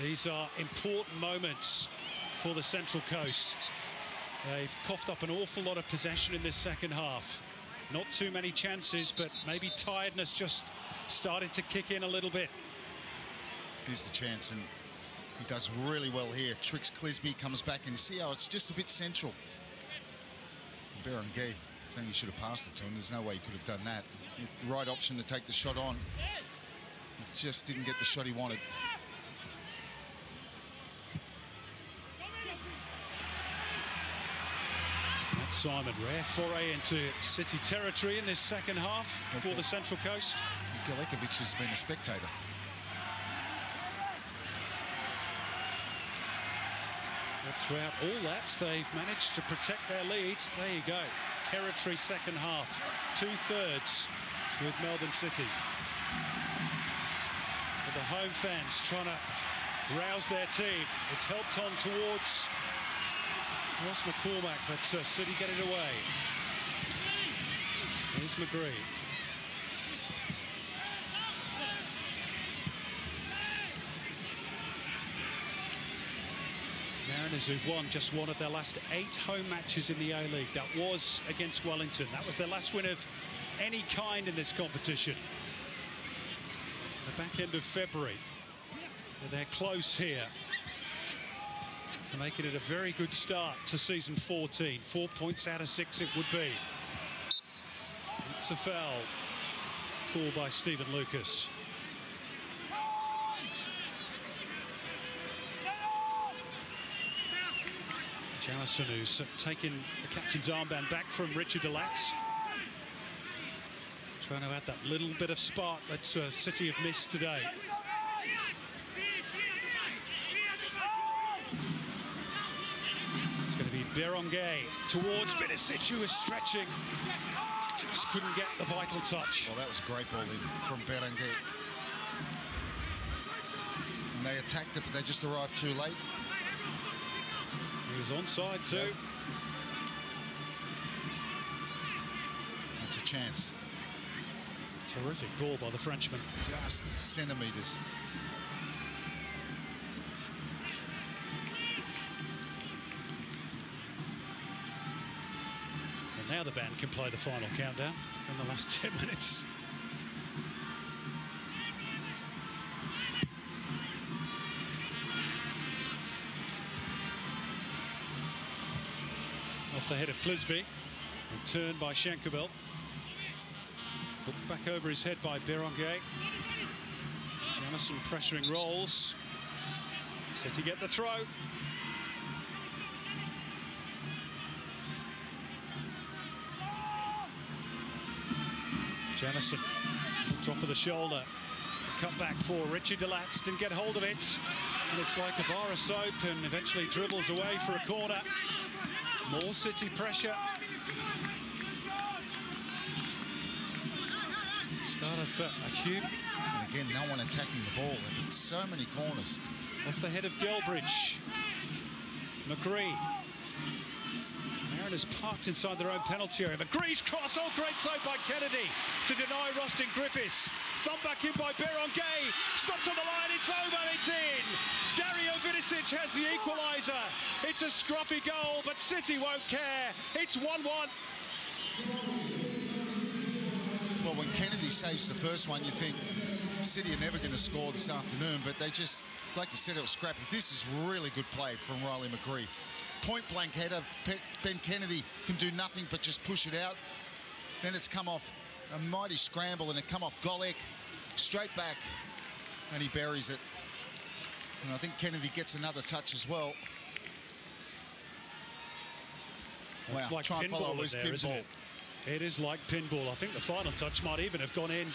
these are important moments for the Central Coast. They've coughed up an awful lot of possession in this second half. Not too many chances, but maybe tiredness just started to kick in a little bit. Here's the chance, and he does really well here. Tricks Clisby, comes back, and see how it's just a bit central. Berengay saying he should have passed it to him. There's no way he could have done that. The right option to take the shot on. He just didn't get the shot he wanted. That's Simon, rare foray into City territory in this second half for the Central Coast. Galekovic has been a spectator. But throughout all that, they've managed to protect their leads. There you go. Territory second half. 2/3 with Melbourne City. But the home fans trying to rouse their team. It's helped on towards Ross McCormack, but City get it away. Here's McGree. Mariners who've won just one of their last 8 home matches in the A-League. That was against Wellington. That was their last win of any kind in this competition. The back end of February. But they're close here to making it a very good start to season 14. 4 points out of 6 it would be. It's a foul called by Stephen Lucas. Jallison, who's taken the captain's armband back from Richard Delatz. Trying to add that little bit of spark that City have missed today. It's going to be Berengay towards Vidicic, who was stretching. Just couldn't get the vital touch. Well, that was a great ball from Berengay. And they attacked it, but they just arrived too late. He was onside too. Yep. That's a chance. Terrific ball by the Frenchman. Just centimetres. And now the band can play the final countdown in the last 10 minutes. Off the head of Clisby. Returned by Shankabel. Put back over his head by Berengay. Jamison pressuring Rolls. City get the throw. Jamison, top of the shoulder. Cut back for Richie Delatz. Didn't get hold of it. And it's like a bar of soap and eventually dribbles away for a corner. More City pressure. Start of a cube. And again, no one attacking the ball. They've hit so many corners. Off the head of Delbridge. McGree. Mariners parked inside their own penalty area. McGree's cross. Oh, great save by Kennedy to deny Rustin Griffiths. Thumb back in by Berengay. Stopped on the line. It's over. It's in. Dario Vidicic has the equaliser. It's a scruffy goal, but City won't care. It's 1-1. Well, when Kennedy saves the first one, you think City are never going to score this afternoon, but they just, like you said, it was scrappy. This is really good play from Riley McGree. Point-blank header. Ben Kennedy can do nothing but just push it out. Then it's come off a mighty scramble, and it come off Golek, straight back, and he buries it. And I think Kennedy gets another touch as well. It's like try and follow his pinball. It is like pinball. I think the final touch might even have gone in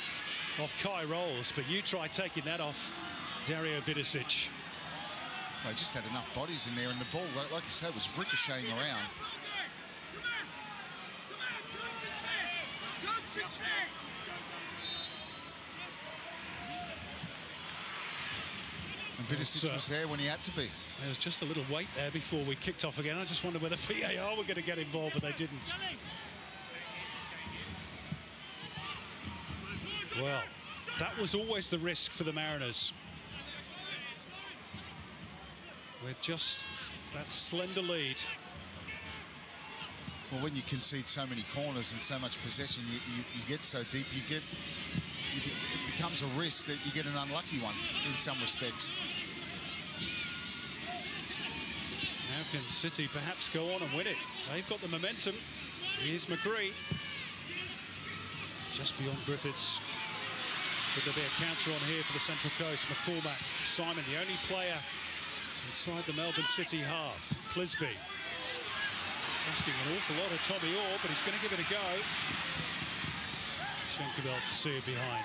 off Kai Rolls, but you try taking that off Dario Vidicic. They just had enough bodies in there, and the ball, like you said, was ricocheting around. And Vidicic was there when he had to be. There was just a little wait there before we kicked off again. I just wondered whether VAR were going to get involved, but they didn't. Well, that was always the risk for the Mariners. We're just that slender lead. Well, when you concede so many corners and so much possession, you get so deep, it becomes a risk that you get an unlucky one in some respects. Now can City perhaps go on and win it? They've got the momentum. Here's McGree. Just beyond Griffiths. Could there be a counter on here for the Central Coast? McCormack, Simon, the only player inside the Melbourne City half. Clisby. It's asking an awful lot of Tommy Orr, but he's going to give it a go. Schenkebelt to see it behind.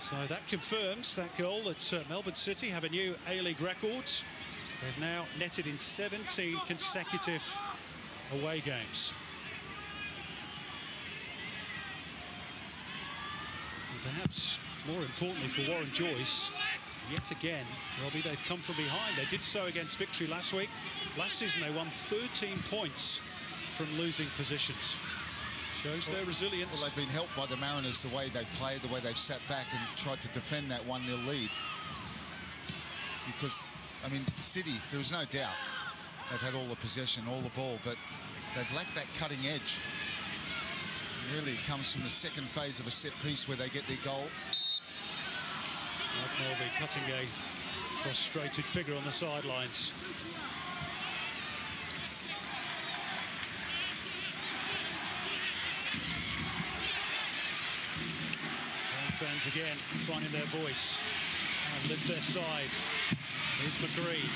So that confirms that goal that Melbourne City have a new A-League record. They've now netted in 17 consecutive away games. And perhaps more importantly for Warren Joyce, yet again, Robbie, they've come from behind. They did so against Victory last week. Last season they won 13 points from losing positions. Shows their resilience. Well, they've been helped by the Mariners, the way they've played, the way they've sat back and tried to defend that 1-0 lead. Because, I mean, City, there was no doubt they've had all the possession, all the ball, but they've lacked that cutting edge. And really, it comes from the second phase of a set piece where they get their goal. Mike Mulvey cutting a frustrated figure on the sidelines. Fans again finding their voice and lift their side. Here's McGree.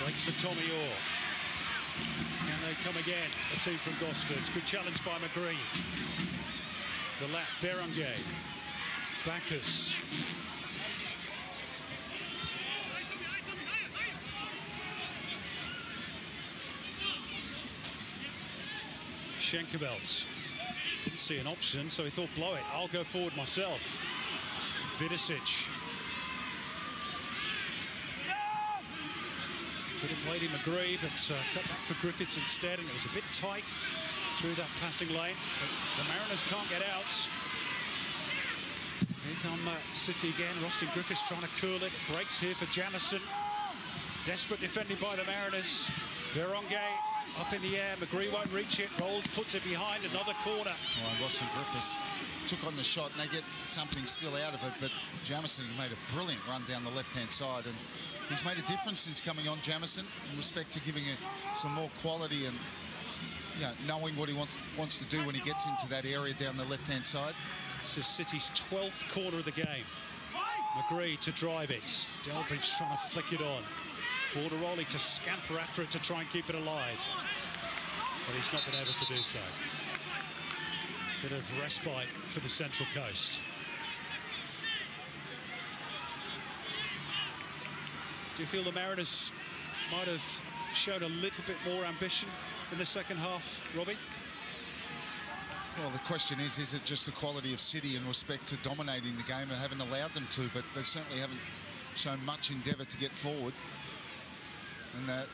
Breaks for Tommy Orr. Can they come again? The team from Gosford. Good challenge by McGree. The lap, Berenguer. Bacchus. Schenkebelt. Didn't see an option, so he thought, blow it, I'll go forward myself. Vidicic. Could have played him McGree, but cut back for Griffiths instead, and it was a bit tight through that passing lane. But the Mariners can't get out. Here come City again. Rostin Griffiths trying to curl it. Breaks here for Jamison. Desperate defending by the Mariners. Berenguer up in the air. McGree won't reach it. Rolls, puts it behind another corner. Oh, Rostin Griffiths took on the shot and they get something still out of it, but Jamison made a brilliant run down the left-hand side, and he's made a difference since coming on, Jamison, in respect to giving some more quality and knowing what he wants to do when he gets into that area down the left-hand side. This is City's 12th corner of the game. McGree to drive it. Delbridge trying to flick it on. Fornaroli to scamper after it to try and keep it alive. But he's not been able to do so. Bit of respite for the Central Coast. Do you feel the Mariners might have shown a little bit more ambition in the second half, Robbie? Well, the question is it just the quality of City in respect to dominating the game? They haven't allowed them to, but they certainly haven't shown much endeavour to get forward. And that,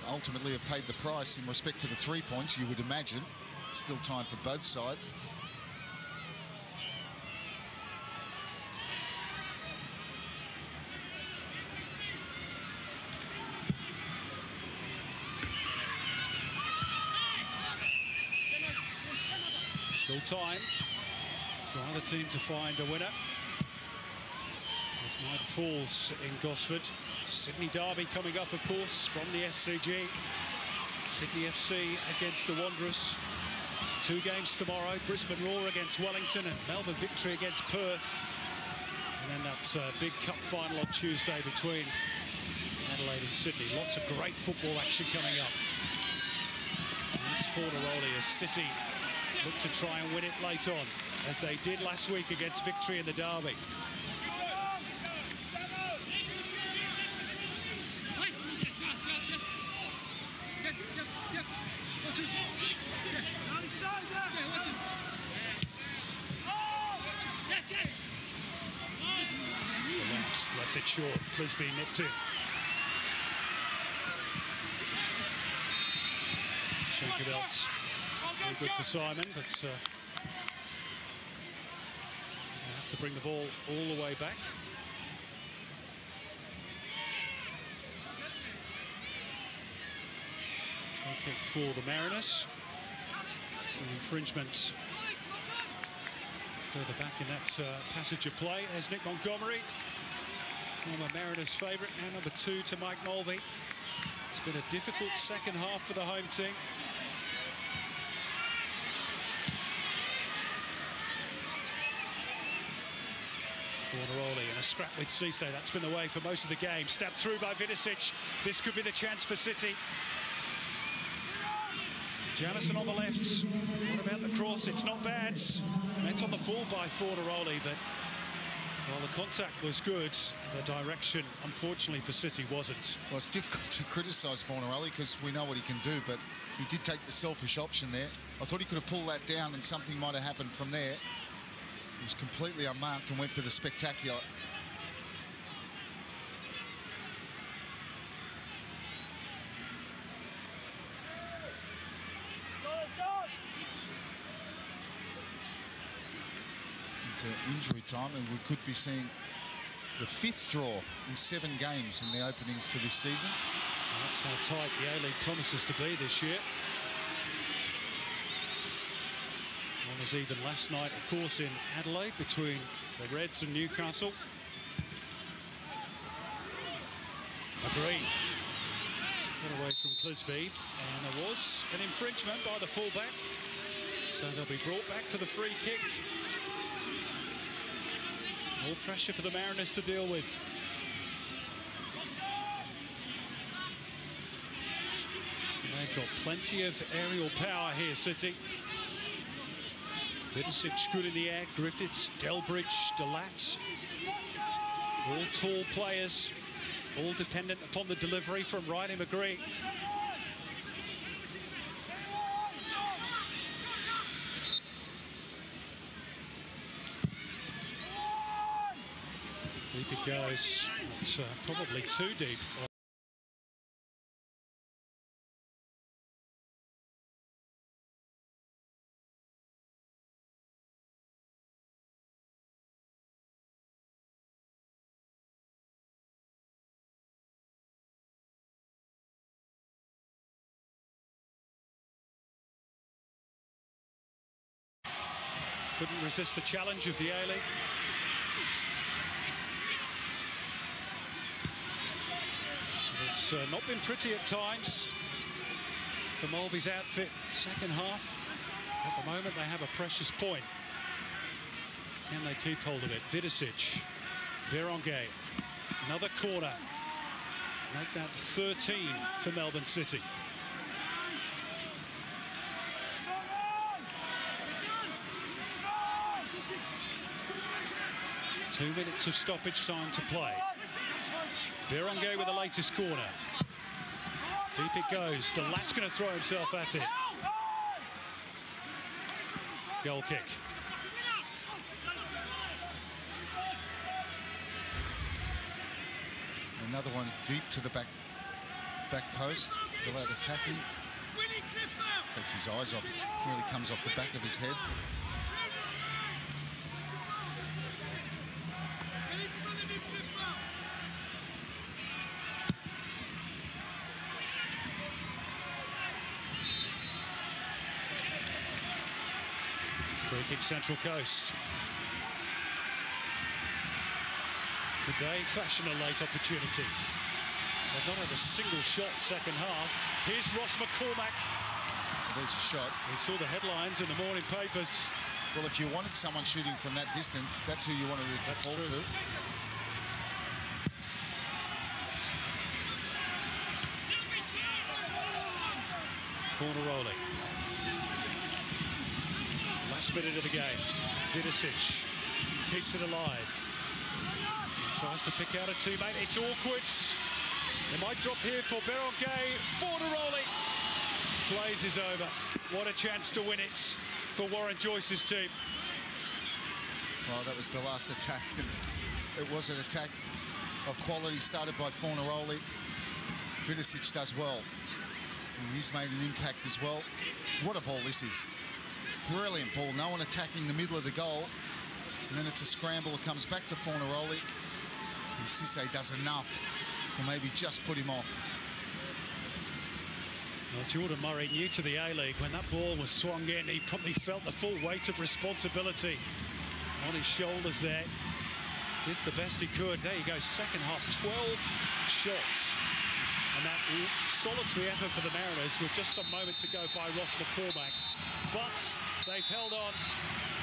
ultimately have paid the price in respect to the 3 points, you would imagine. Still time for both sides. Still time for either team to find a winner. As night falls in Gosford. Sydney derby coming up, of course, from the SCG. Sydney FC against the Wanderers. 2 games tomorrow. Brisbane Roar against Wellington and Melbourne Victory against Perth. And then that big cup final on Tuesday between Adelaide and Sydney. Lots of great football action coming up. It's Fornaroli as City look to try and win it late on, as they did last week against Victory in the derby. Left it short. Frisbee nipped in. Schenkebelt. Very good for Simon, but they have to bring the ball all the way back. Try kick for the Mariners. An infringement further back in that passage of play as Nick Montgomery, former Mariners favourite, and number 2 to Mike Mulvey. It's been a difficult second half for the home team. Fornaroli in a scrap with Cisse. That's been the way for most of the game. Stabbed through by Vidicic. This could be the chance for City. Jamison on the left. What about the cross? It's not bad. Met on the full by Fornaroli, but while the contact was good, the direction, unfortunately for City, wasn't. Well, it's difficult to criticise Fornaroli because we know what he can do, but he did take the selfish option there. I thought he could have pulled that down and something might have happened from there. He was completely unmarked and went for the spectacular. Into injury time, and we could be seeing the 5th draw in 7 games in the opening to this season. And that's how tight the A-League promises to be this year. One was even last night, of course, in Adelaide between the Reds and Newcastle. Agree. Got away from Clisby, and there was an infringement by the fullback. So they'll be brought back for the free kick. More pressure for the Mariners to deal with. And they've got plenty of aerial power here, City. Vidicic good in the air. Griffiths, Delbridge, Delat. All tall players, all dependent upon the delivery from Riley McGree. Deep it goes. It's probably too deep. Couldn't resist the challenge of the A-League. It's not been pretty at times for Mulvey's outfit. Second half, at the moment they have a precious point. Can they keep hold of it? Vidicic, Berenguer, another corner. Make that 13 for Melbourne City. Two minutes of stoppage time to play. Berenguer with the latest corner. Deep it goes. Delat's going to throw himself at it. Goal kick. Another one deep to the back post. Delat attacking. Takes his eyes off. It really comes off the back of his head. Free kick Central Coast. Could they fashion a late opportunity? They've not had a single shot second half. Here's Ross McCormack. There's a shot. We saw the headlines in the morning papers. Well, if you wanted someone shooting from that distance, that's who you wanted to fall to. Fornaroli. Last minute of the game. Vidicic keeps it alive. He tries to pick out a teammate. It's awkward. They might drop here for Berenguer. Fornaroli. Blazes over. What a chance to win it for Warren Joyce's team. Well, that was the last attack. It was an attack of quality started by Fornaroli. Vidicic does well. And he's made an impact as well. What a ball this is. Brilliant ball. No one attacking the middle of the goal. And then it's a scramble. It comes back to Fornaroli. And Cisse does enough to maybe just put him off. Well, Jordan Murray, new to the A-League, when that ball was swung in, he probably felt the full weight of responsibility on his shoulders there. Did the best he could. There you go, second half, 12 shots. And that solitary effort for the Mariners with just some moments to go by Ross McCormack. But they've held on.